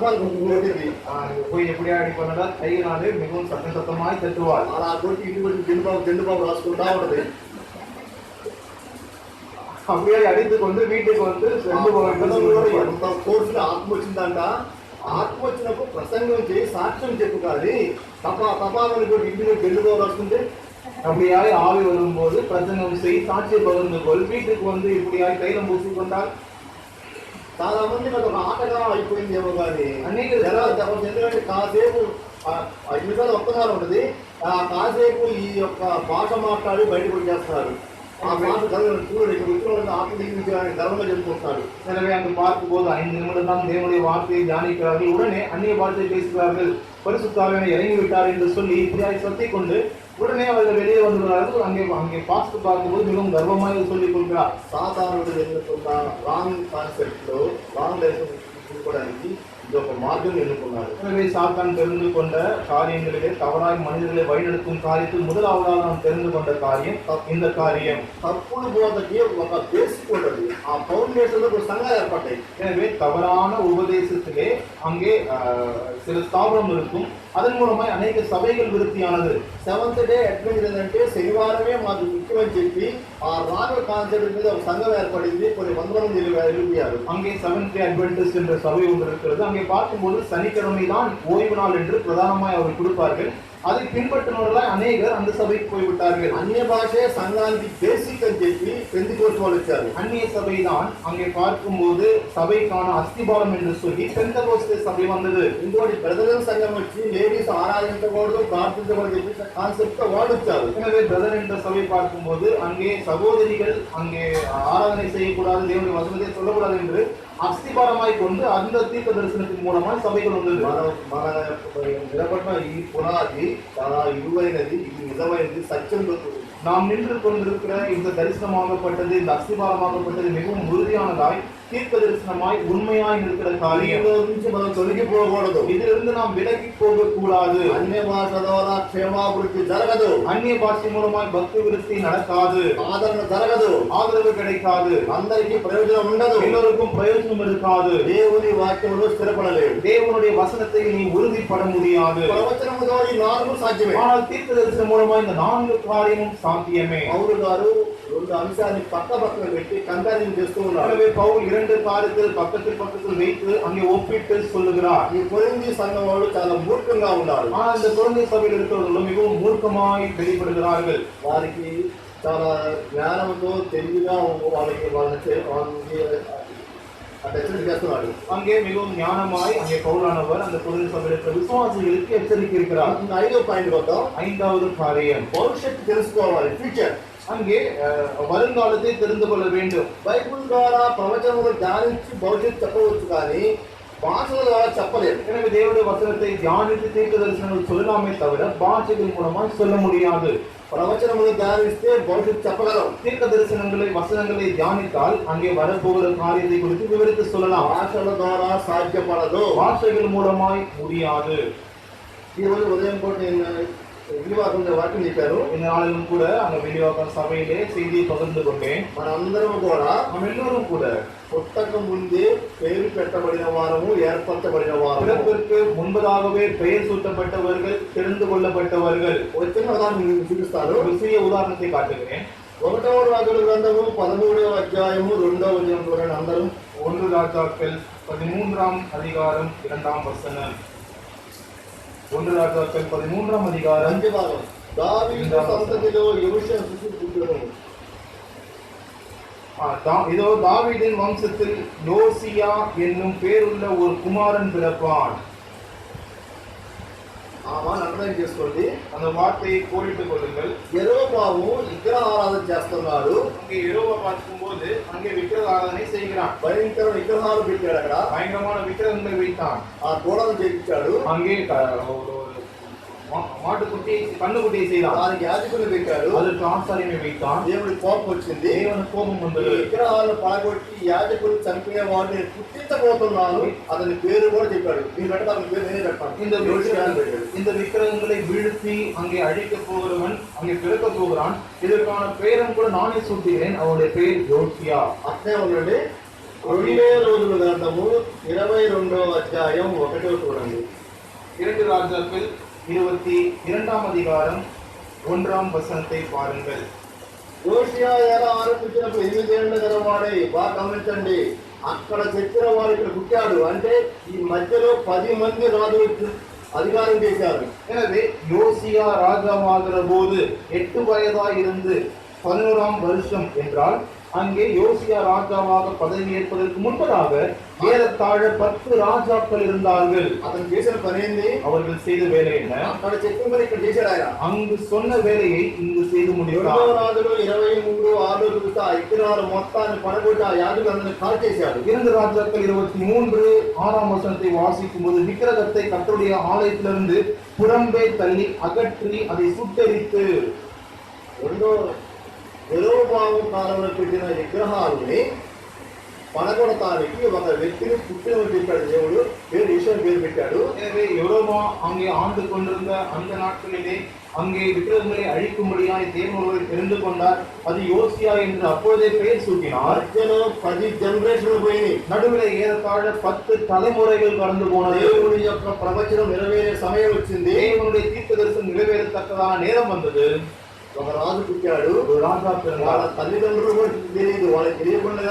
Speaker 2: போய் எப்படியா அடி பண்ணதா கையினாலே மிகவும் சத்தமாய் தட்டுவார்.
Speaker 1: ஆனா கொடுத்து இட்டு ரெண்டு பாபு ராசுக்குண்டா வருது.
Speaker 2: அப்படியே அடித்து கொண்டு வீட்டுக்கு வந்து
Speaker 1: కోర్సులో ఆత్మ వచ్చిందంట. ఆత్మ వచ్చినప్పుడు ప్రసంగం చేయి సాక్ష్యం చెప్పు కానీ తపాలని కూడా ఇంటికి వెళ్ళుకోవాలి వస్తుంది.
Speaker 2: அப்படியாய் ஆவி வரும்போது பிரசங்கம் செய், சாட்சியை பகிர்ந்து கொள், வீட்டுக்கு வந்து இப்படியாய் தைலம் பூசிக்கொண்டால்
Speaker 1: చాలా మంది నాకు ఒక ఆటగా అయిపోయిందేమో కానీ అనేక ఎందుకంటే కాసేపు 5 నిమిషాలు ఒక్కసారి ఉంటుంది, కాసేపు ఈ యొక్క భాష మాట్లాడి బయటకు వచ్చేస్తున్నారు.
Speaker 2: எனவே அங்கு பார்க்கும்போது 5 நிமிடம் தான் தேவனுடைய வார்த்தையை தியானிக்கிறார்கள், உடனே அந்நிய வார்த்தையை பேசுகிறார்கள், பரிசுத்த ஆவியானவர் இறங்கி விட்டார் என்று சொல்லி இப்படியாய் சத்திக் கொண்டு உடனே அவர்கள் வெளியே வந்துள்ளார்கள். அங்கே பாஸ்ட் பார்க்கும்போது மிகவும் கர்வமாக சொல்லிக் கொள்கிறார்.
Speaker 1: சாதாரண ராங் கான்செப்ட் ராங் லைசன்ஸ் கொடுப்பதற்கு இது ஒரு மார்க்கம் எண்ணுக்கொண்டார்.
Speaker 2: எனவே சாத்தான் தெரிந்து கொண்ட காரியங்களிலே தவறாய் மனிதர்களை வழிநடத்தும் காரியத்தில் முதலாவதாக நாம் தெரிந்து கொண்ட காரியம் இந்த காரியம்
Speaker 1: తప్పుడు బోధకి ఒక బేసిక్ ఉంటుంది. ఆ ఫౌండేషన్ ఒక సంఘం ఏర్పడ్డాయి.
Speaker 2: எனவே தவறான உபதேசத்திலே அங்கே சில ஸ்தாபனம் இருக்கும், அதன் மூலமாய் அநேக சபைகள் விருத்தியானது.
Speaker 1: సెవెంత్ డే అడ్వెంచర్ ఏంటంటే శనివారమే మాకు ముఖ్యమని చెప్పి ఆ రాంగ్ కాన్సెప్ట్ మీద ఒక సంఘం ఏర్పడింది. కొన్ని వందల మంది వెళ్ళిపోయారు.
Speaker 2: அங்கே செவன்த் டே அட்வென்டிஸ்ட் என்ற சபை ஒன்று இருக்கிறது. அங்கே பார்க்கும்போது சனிக்கிழமை தான் ஓய்வு நாள் என்று பிரதானமாய் அவர்கள் கொடுப்பார்கள். அதை பின்பற்றினவர்களாய் அநேகர் அந்த சபைக்கு போய்விட்டார்கள்.
Speaker 1: அந்நிய பாஷை சங்காనికి பேசிக் అని చెప్పి பெந்தெகோஸ்து వాళ్ళు వచ్చారు.
Speaker 2: அந்நிய சபை தான் அங்கே பார்க்கும்போது சபைக்கான அஸ்திபாரம் என்று சொல்லி பெந்தெகோஸ்தே சபை வந்தது.
Speaker 1: ఇంకోటి బ్రదరన్ సంఘం వచ్చి లేడీస్ ఆరాధించకూడదు ప్రార్థించకూడదు చెప్పి కాన్సెప్ట్ వాడుచ్చారు.
Speaker 2: எனவே பிரதர் என்ற சபை பார்க்கும்போது அங்கே சகோதரிகள் அங்கே ஆராதனை செய்யக்கூடாது, தேவனுடைய வசனத்தை சொல்லக்கூடாது என்று அஸ்திபாரமாய் கொண்டு அந்த தீர்க்க தரிசனத்தின் மூலமாய் சபைகள் வந்தது.
Speaker 1: మన నిలబడిన ఈ పునాది చాలా ఇరువైనది, ఇది నిజమైనది, సత్యంలో
Speaker 2: நாம் நின்று கொண்டிருக்கிற இந்த தரிசனமாகப்பட்டது, இந்த அஸ்திபாரமாகப்பட்டது மிகவும் உறுதியானதாய் தீர்க்க தரிசனமாய் உண்மையாய் இருக்கிற காரியம்
Speaker 1: నుంచి మనం తొలగిపోకూడదు.
Speaker 2: இதிலிருந்து நாம் விலகி போக கூடாது.
Speaker 1: అన్య భాష ద్వారా క్షేమాభివృద్ధి జరగదు.
Speaker 2: அந்நிய பாஷை மூலமாய் பக்தி விருத்தி நடக்காது,
Speaker 1: ఆదరణ జరగదు,
Speaker 2: ஆதரவு கிடைக்காது,
Speaker 1: అందరికీ ప్రయోజనం ఉండదు,
Speaker 2: எல்லோருக்கும் பிரயோஜனம் இருக்காது,
Speaker 1: దేవుని వాక్యంలో స్థిరపడలేవు,
Speaker 2: தேவனுடைய வசனத்தை நீ உறுதிப்பட முடியாது.
Speaker 1: ప్రవచనము ద్వారా ఈ 4 సాధ్యమే.
Speaker 2: ஆனால் தீர்க்க தரிசனம் மூலமா இந்த 4 காரியமும் சாத்தியமே.
Speaker 1: పౌలు గారు 2 అంశాన్ని పక్కన పెట్టి కంపారిజన్ చేస్తూ ఉన్నారు.
Speaker 2: எனவே பவுல் 2 காரியத்தில் பக்கத்தில் வைத்து அங்கே ஒப்பிட்டு சொல்லுகிறார்.
Speaker 1: ఈ కొరింథీ సంఘం వాళ్ళు చాలా మూర్ఖంగా ఉన్నారు.
Speaker 2: ஆனால் இந்த கொரிந்தி சபையில் இருக்கிறவர்கள் மிகவும் மூர்க்கமாய் வெளிப்படுகிறார்கள்.
Speaker 1: వారికి చాలా జ్ఞానంతో తెలివిగా వాళ్ళని హెచ్చరిక చేస్తున్నాడు.
Speaker 2: அங்கே மிகவும் ஞானமாய் அங்கே பவுலானவர் அந்த கொரிந்தி சபையில் இருக்கிற விசுவாசிகளுக்கு எச்சரிக்கை இருக்கிறார்.
Speaker 1: 5వ పాయింట్ వద్దాం.
Speaker 2: 5வது காரியம்
Speaker 1: భవిష్యత్తు తెలుసుకోవాలి, ఫ్యూచర్.
Speaker 2: அங்கே வருங்காலத்தை தெரிந்து கொள்ள வேண்டும்.
Speaker 1: బైబిల్ ద్వారా ప్రవచనములు ధ్యానించి భవిష్యత్తు చెప్పవచ్చు కానీ భాషల ద్వారా చెప్పలేదు.
Speaker 2: எனவே தேவனுடைய வசனத்தை தியானித்து தீர்க்க தரிசனங்கள் சொல்லலாமே தவிர பாஷைகள் மூலமா சொல்ல முடியாது.
Speaker 1: ప్రవచనములు ధ్యానిస్తే భవిష్యత్తు చెప్పగలం.
Speaker 2: தீர்க்க தரிசனங்களை வசனங்களை தியானித்தால் அங்கே வரப்போகிற காரியத்தை குறித்து விவரித்து சொல்லலாம்.
Speaker 1: భాషల ద్వారా సాధ్యపడదు,
Speaker 2: பாஷைகள் மூலமாய் முடியாது.
Speaker 1: ఈ రోజు ఉదయం పూట నేను విలువాకుండా వాక్యం చెప్పారు.
Speaker 2: இந்த நாளிலும் கூட அங்க விநியோக சபையிலே செய்தியை பகிர்ந்து கொண்டேன்.
Speaker 1: మనందరం కూడా
Speaker 2: நம்ம எல்லோரும் கூட
Speaker 1: పుట్టక ముందే పేరు పెట్టబడిన వారము, ఏర్పరచబడిన వారము.
Speaker 2: பிறப்பிற்கு முன்பதாகவே பெயர் சூட்டப்பட்டவர்கள், தெரிந்து கொள்ளப்பட்டவர்கள்.
Speaker 1: ఒక చిన్న ఉదాహరణ మీకు చూపిస్తాను.
Speaker 2: ஒரு சிறிய உதாரணத்தை காட்டுகிறேன்.
Speaker 1: 1వ రాజుల గ్రంథము 13వ అధ్యాయము 2వ వచనం చూడండి అందరూ.
Speaker 2: 1 ராஜாக்கள் 13ஆம் அதிகாரம் 2ஆம் வசனம். 1 ராஜாக்கள் 13ஆம் அதிகாரம்
Speaker 1: మంచి భాగం. దావీదు సంతతిలో యోషియా పుట్టును.
Speaker 2: இதோ தாவீதின் வம்சத்தில் யோசியா என்னும் பேருள்ள ஒரு குமாரன் பிறப்பான்.
Speaker 1: అర్థం చేసుకోండి,
Speaker 2: அந்த வார்த்தையை கோடிட்டுக் கொள்ளுங்கள்.
Speaker 1: యెరొబాము విగ్రహ ఆరాధన చేస్తున్నాడు.
Speaker 2: அங்கே யெரொபா பார்க்கும்போது அங்கே விக்கிரக ஆராதனை செய்கிறான்.
Speaker 1: భయంకర విగ్రహాలు పెట్టాడు. అక్కడ
Speaker 2: பயங்கரமான விக்கிரகங்களை வைத்தான்.
Speaker 1: ఆ గోడలు చేయించాడు.
Speaker 2: அங்கே மாட்டுக்குட்டி கண்ணுக்குட்டியை செய்தான்.
Speaker 1: దానికి యాజకుని పెట్టాడు.
Speaker 2: அதற்கு ஆசாரியனை வைத்தான்.
Speaker 1: దేవుడి కోపం వచ్చింది.
Speaker 2: தேவனுக்கு கோபம் வந்தது.
Speaker 1: విగ్రహాలను పడగొట్టి యాజకులు చనిపోయే వాడిని పుట్టించబోతున్నాను. అతని పేరు కూడా చెప్పాడు. మీరు పెట్ట అతని పేరు నేనే చెప్పాను.
Speaker 2: இந்த விக்கிரகங்களை வீழ்த்தி அங்கே அழிக்க போகிறவன் அங்கே பிறக்க போகிறான். இதற்கான பெயரும் கூட நானே சூட்டுகிறேன். அவனுடைய பெயர் யோசியா.
Speaker 1: అట్లే ఉండండి. 2 రోజుల గ్రంథము 22వ అధ్యాయం 1వ చూడండి.
Speaker 2: 2 ராஜாக்கள் 22ஆம் அதிகாரம் 1ஆம் வசனத்தை பாருங்கள்.
Speaker 1: యోషియా ఎలా ఆరంభించినప్పుడు 8 ఏళ్ల గలవాడై, బాగా గమనించండి, అక్కడ చెప్పిన వాడు ఇక్కడ పుట్టాడు. అంటే ఈ మధ్యలో 10 మంది రాజులు அதிகாரம் చేశారు.
Speaker 2: எனவே யோசியா ராஜாவாகிற போது 8 வயதாய் இருந்து 11ஆம் வருஷம் என்றால் அங்கே யோசியா ராஜாவாக பதவி ஏற்பதற்கு முன்பதாக ஏறத்தாழ 10 ராஜாக்கள் இருந்தார்கள்.
Speaker 1: అతను చేసిన పని ఏంది?
Speaker 2: அவர்கள் செய்த வேலை என்ன?
Speaker 1: అక్కడ చెప్పిన పని ఇక్కడ చేశాడు ఆయన.
Speaker 2: அங்கு சொன்ன வேலையை இங்கு செய்து முடித்தார்.
Speaker 1: 2వ రాజులు 23:6 చూస్తే ఆ విగ్రహాలు మొత్తాన్ని పడగొట్టి ఆ యాజకులందరినీ కాల్ చేశాడు.
Speaker 2: 2 ராஜாக்கள் 23:6ஆம் வசனத்தை வாசிக்கும் போது விக்கிரகத்தை கர்த்தருடைய ஆலயத்திலிருந்து புறம்பே தள்ளி அகற்றி அதை சுட்டெரித்து,
Speaker 1: యెరొబాము కాలంలో పెట్టిన విగ్రహాలని పడగొడటానికి ఒక వ్యక్తిని పుట్టినని చెప్పాడు దేవుడు. పేరు ఈశ్వరుని పేరు పెట్టాడు.
Speaker 2: எனவே யெரொபா அங்கே ஆண்டு கொண்டிருந்த அந்த நாட்களிலே அங்கே விக்கிரகங்களை அழிக்கும்படியாய் தேவன் ஒருவரை தெரிந்து கொண்டார். அது யோசியா என்று அப்பொழுதே பெயர் சூட்டினார்.
Speaker 1: మధ్యలో 10 జనరేషన్లు పోయినాయి.
Speaker 2: நடுவில் ஏறத்தாழ 10 தலைமுறைகள் கடந்து போனது.
Speaker 1: దేవుడి యొక్క ప్రవచనం నెరవేరే సమయం వచ్చింది.
Speaker 2: தேவனுடைய தீர்க்க தரிசனம் நிறைவேறத்தக்கதான நேரம் வந்தது.
Speaker 1: ఒక రాజు పుట్టాడు.
Speaker 2: ஒரு ராஜா
Speaker 1: వాళ్ళ
Speaker 2: பிறந்தார்.
Speaker 1: తల్లిదండ్రులు కూడా తెలియదు. వాళ్ళకి తెలియకుండా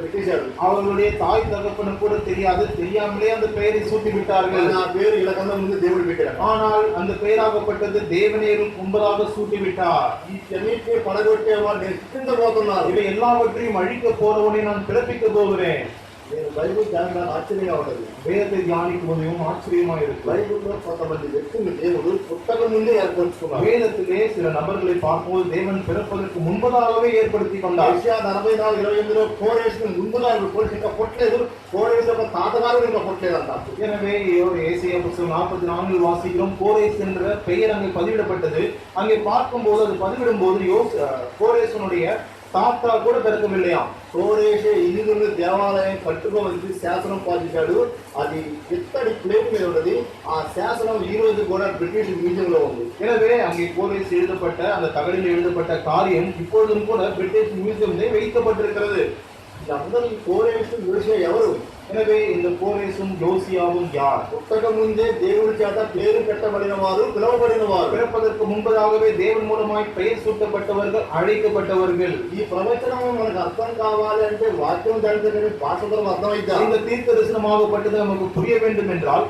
Speaker 1: పెట్టేశాడు.
Speaker 2: அவர்களுடைய தாய் தகப்பனு கூட தெரியாது. தெரியாமலே அந்த பெயரை சூட்டி விட்டார்கள்.
Speaker 1: ఆ పేరు ఇలాకన్నా ముందు దేవుడు పెట్టాడు.
Speaker 2: ஆனால் அந்த பெயராகப்பட்டது தேவனேரும் முன்பதாக சூட்டி விட்டார்.
Speaker 1: ఈ చెన్నిటిని పడగొట్టే వాళ్ళు నేను శిక్షించబోతున్నాను.
Speaker 2: இவை எல்லாவற்றையும் அழிக்க போறவனை நான் பிறப்பிக்க போகிறேன்.
Speaker 1: నేను బైబిల్ ధ్యానం ఆశ్చర్యంగా ఉంటుంది.
Speaker 2: வேதத்தை தியானிக்கும் போதும் ஆச்சரியமா இருக்கு.
Speaker 1: బైబిల్లో కొంతమంది వ్యక్తులు దేవుడు పుట్టక ముందే ఏర్పరచుకున్నారు.
Speaker 2: வேதத்திலே சில நபர்களை பார்க்கும்போது தேவன் பிறப்பதற்கு முன்பதாகவே ஏற்படுத்தி கொண்டார்.
Speaker 1: యెషయా 44:28లో కోరేషుని ముందుగా ఇంకా పుట్టలేదు. కోరేషు యొక్క తాతగారు ఇంకా పుట్టలేదంట.
Speaker 2: எனவே ஏசாயா புத்தகம் 44 வாசிக்கிறோம். கோரேஸ் என்ற பெயர் அங்கே பதிவிடப்பட்டது. அங்கே பார்க்கும்போது அது பதிவிடும் போது கோரேசனுடைய தாத்தா கூட பிறக்கவில்லையாம்.
Speaker 1: కోరేషే ఇల్లును దేవాలయం కట్టుకోవలసి శాసనం పాటించాడు. అది ఇత్తడి ప్లేట్ మీద ఉన్నది. ఆ శాసనం ఈ రోజు కూడా బ్రిటిష్ మ్యూజియం లో ఉంది.
Speaker 2: எனவே அங்கே கோரேஸ் எழுதப்பட்ட அந்த தகடில் எழுதப்பட்ட காரியம் இப்பொழுதும் கூட பிரிட்டிஷ் மியூசியம்ல வைக்கப்பட்டிருக்கிறது.
Speaker 1: అందరూ కోరేషు యోషియా ఎవరు?
Speaker 2: எனவே இந்த கோரேசும் யோசியாவும் யார்?
Speaker 1: పుట్టక ముందే దేవుడి చేత పేరు పెట్టబడిన వారు, పిలువబడిన వారు.
Speaker 2: பிறப்பதற்கு முன்பதாகவே தேவன் மூலமாய் பெயர் சூட்டப்பட்டவர்கள், அழைக்கப்பட்டவர்கள்.
Speaker 1: ఈ ప్రవచనం మనకు అర్థం కావాలి అంటే వాక్యం తెలిస్తే భాష ద్వారా అర్థమైద్దా?
Speaker 2: இந்த தீர்க்க தரிசனமாகப்பட்டது நமக்கு புரிய வேண்டும் என்றால்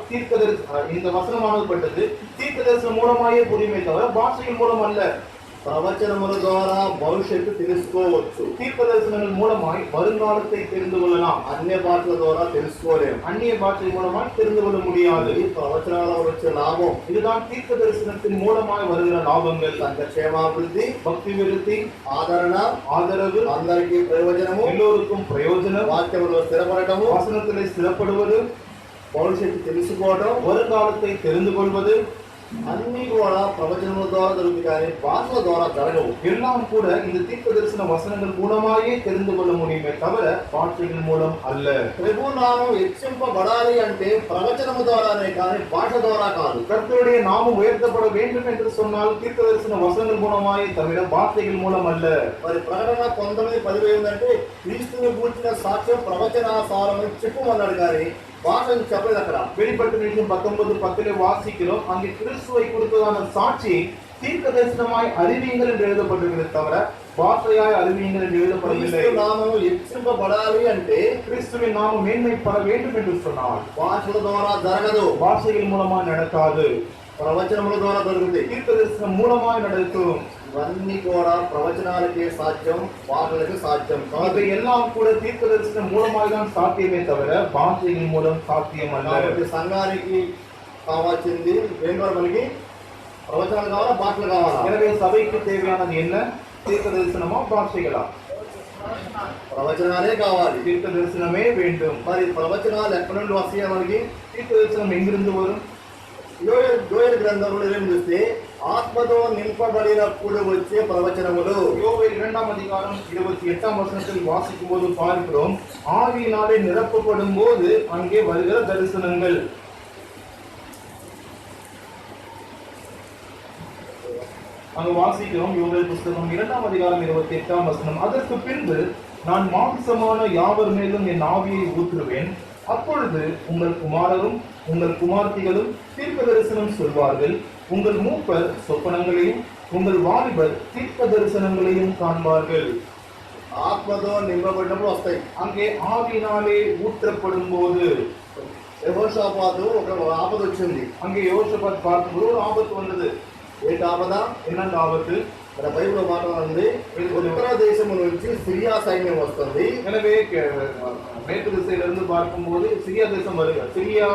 Speaker 2: இந்த வசனமாகப்பட்டது தீர்க்க தரிசனம் மூலமாயே புரியுமே தவிர பாஷையின் மூலம் அல்ல.
Speaker 1: ప్రవచనముల ద్వారా భవిష్యత్తు తెలుసుకోవచ్చు.
Speaker 2: தீர்க்க தரிசனங்கள் மூலமாய் வருங்காலத்தை தெரிந்து கொள்ளலாம்.
Speaker 1: అన్య భాషల ద్వారా తెలుసుకోలేము.
Speaker 2: அந்நிய பாஷை மூலமாய் தெரிந்து கொள்ள முடியாது.
Speaker 1: ఈ ప్రవచనాల వల్ల వచ్చే లాభం
Speaker 2: இதுதான் தீர்க்க தரிசனத்தின் மூலமாய் வருகிற லாபங்கள்.
Speaker 1: సంక్షేమాభివృద్ధి,
Speaker 2: பக்தி விருத்தி,
Speaker 1: ఆదరణ,
Speaker 2: ஆதரவு,
Speaker 1: అందరికీ ప్రయోజనము,
Speaker 2: எல்லோருக்கும் பிரயோஜனம்,
Speaker 1: వాక్యములో స్థిరపడటము,
Speaker 2: வசனத்திலே ஸ்திரப்படுவது,
Speaker 1: భవిష్యత్తు తెలుసుకోవడం,
Speaker 2: வருங்காலத்தை தெரிந்து கொள்வது,
Speaker 1: అన్ని కూడా ప్రవచనముల ద్వారా జరుగుతాయి కానీ భాషల ద్వారా జరగవు.
Speaker 2: எல்லாம் கூட இந்த தீர்க்க தரிசன வசனங்கள் மூலமாயே தெரிந்து கொள்ள முடியுமே தவிர பாஷைகள் மூலம் அல்ல.
Speaker 1: ప్రభు నామం హెచ్చింపబడాలి అంటే ప్రవచనము ద్వారానే కానీ భాష ద్వారా కాదు.
Speaker 2: கர்த்தருடைய நாமம் உயர்த்தப்பட வேண்டும் என்று சொன்னால் தீர்க்க தரிசன வசனங்கள் மூலமாயே தவிர பாஷைகள் மூலம் அல்ல.
Speaker 1: మరి ప్రకటన 19:10 ఏంటంటే క్రీస్తుని గూర్చిన సాక్ష్యం ప్రవచనాసారమని చెప్పమన్నాడు కానీ భాషను చెప్పలేదు. అక్కడ
Speaker 2: வெளிப்பட்ட நிமிஷம் 19:10 வாசிக்கிறோம். அங்கே கிறிஸ்துவை கொடுத்ததான சாட்சி தீர்க்க தரிசனமாய் அறிவியுங்கள் என்று எழுதப்பட்டிருக்கிறது தவிர பாஷையாய் அறிவியுங்கள் என்று எழுதப்படவில்லை.
Speaker 1: క్రీస్తు నామము హెచ్చింపబడాలి అంటే
Speaker 2: கிறிஸ்துவின் நாமம் மேன்மைப்பட வேண்டும் என்று சொன்னால்
Speaker 1: భాషల ద్వారా జరగదు,
Speaker 2: பாஷைகள் மூலமா நடக்காது,
Speaker 1: ప్రవచనముల ద్వారా జరుగుతుంది.
Speaker 2: தீர்க்க தரிசனம் மூலமாய் நடக்கும்.
Speaker 1: ఇవన్నీ కూడా ప్రవచనాలకే సాధ్యం, భాషలకు సాధ్యం కాదు.
Speaker 2: இவை எல்லாம் கூட தீர்க்க தரிசனம் மூலமாய் தான் சாத்தியமே தவிர பாஷைகள் மூலம் சாத்தியம் அல்ல.
Speaker 1: కాబట్టి సంఘానికి కావాల్సింది ఏం కావాలి? మనకి ప్రవచనాలు కావాలా, భాషలు కావాలా?
Speaker 2: எனவே சபைக்கு தேவையானது என்ன? தீர்க்க தரிசனமா பாஷைகளா?
Speaker 1: ప్రవచనాలే కావాలి.
Speaker 2: தீர்க்க தரிசனமே வேண்டும்.
Speaker 1: మరి ప్రవచనాలు ఎక్కడి నుండి వస్తాయి? మనకి
Speaker 2: தீர்க்க தரிசனம் எங்கிருந்து வரும்?
Speaker 1: యోయేలు గ్రంథంలో ఏం చూస్తే ఆత్మతో నింపబడినప్పుడు వచ్చే ప్రవచనములు.
Speaker 2: யோவேல் 2ஆம் அதிகாரம் 28ஆம் வசனத்தில் வாசிக்கும் போது பார்க்கிறோம், ஆவியினாலே நிரப்பப்படும் போது அங்கே வருகிற தரிசனங்கள். அங்கு வாசிக்கிறோம் யோவேல் புஸ்தகம் 2ஆம் அதிகாரம் 28ஆம் வசனம், அதற்கு பின்பு நான் மாம்சமான யாவர் மேலும் என் ஆவியை ஊற்றுவேன், அப்பொழுது உங்கள் குமாரரும் உங்கள் குமார்த்திகளும் தீர்க்க தரிசனம் சொல்வார்கள், உங்கள் மூப்பர் சொப்பனங்களையும் உங்கள் வாலிபர் தீர்க்க தரிசனங்களையும் காண்பார்கள்.
Speaker 1: ఆత్మతో నింపబడినప్పుడు వస్తాయి.
Speaker 2: அங்கே ஆவியினாலே ஊற்றப்படும் போது
Speaker 1: యెహోషాపాతు ఒక ఆపద వచ్చింది.
Speaker 2: அங்கே யோசபாத் பார்க்கும்போது ஒரு ஆபத்து வந்தது.
Speaker 1: ఏంటి ఆపద?
Speaker 2: என்ன ஆபத்து?
Speaker 1: మన బైబిల్లో మాట ఉంది, ఉత్తర దేశం నుంచి సిరియా సైన్యం వస్తుంది.
Speaker 2: எனவே மேற்கு திசையிலிருந்து பார்க்கும்போது சிரியா தேசம் வருகிறது, சிரியா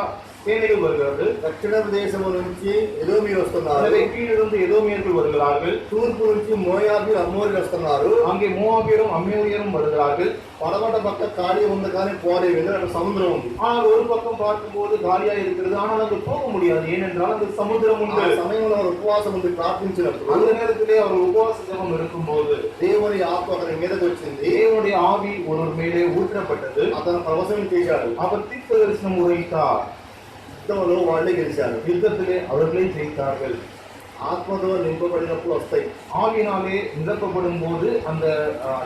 Speaker 2: சேனைகள் வருகிறது.
Speaker 1: దక్షిణ దేశం నుంచి ఎదోమీయులు వస్తున్నారు.
Speaker 2: எனவே கீழிருந்து எதோமியர்கள் வருகிறார்கள்.
Speaker 1: తూర్పు నుంచి మోయాబీయులు అమ్మోరీలు వస్తున్నారు.
Speaker 2: அங்கே மோவாபியரும் அம்மோனியரும் வருகிறார்கள்.
Speaker 1: పడమట పక్క ఖాళీ ఉంది కానీ పోలేవు, ఎందుకంటే సముద్రం ఉంది.
Speaker 2: ஆனால் ஒரு பக்கம் பார்க்கும்போது காலியா இருக்கிறது, ஆனால் அங்கு போக முடியாது, ஏனென்றால் அங்கு சமுத்திரம் உண்டு.
Speaker 1: ఆ సమయంలో அவர் ఉపవాసం ఉంది ప్రార్థించినప్పుడు
Speaker 2: அந்த நேரத்திலே அவர் உபவாச ஜெபம் இருக்கும்போது
Speaker 1: దేవుని ఆత్మ అతని మీదకి వచ్చింది.
Speaker 2: தேவனுடைய ஆவி ஒருவர் மேலே ஊற்றப்பட்டது.
Speaker 1: అతను ప్రవచనం చేశాడు.
Speaker 2: அவர் தீர்க்க தரிசனம் உரைத்தார்.
Speaker 1: యుద్ధంలో వాళ్ళే గెలిచారు.
Speaker 2: யுத்தத்திலே அவர்களே ஜெயித்தார்கள்.
Speaker 1: ఆత్మతో నింపబడినప్పుడు వస్తాయి.
Speaker 2: ஆவியினாலே நிரப்பப்படும் போது அந்த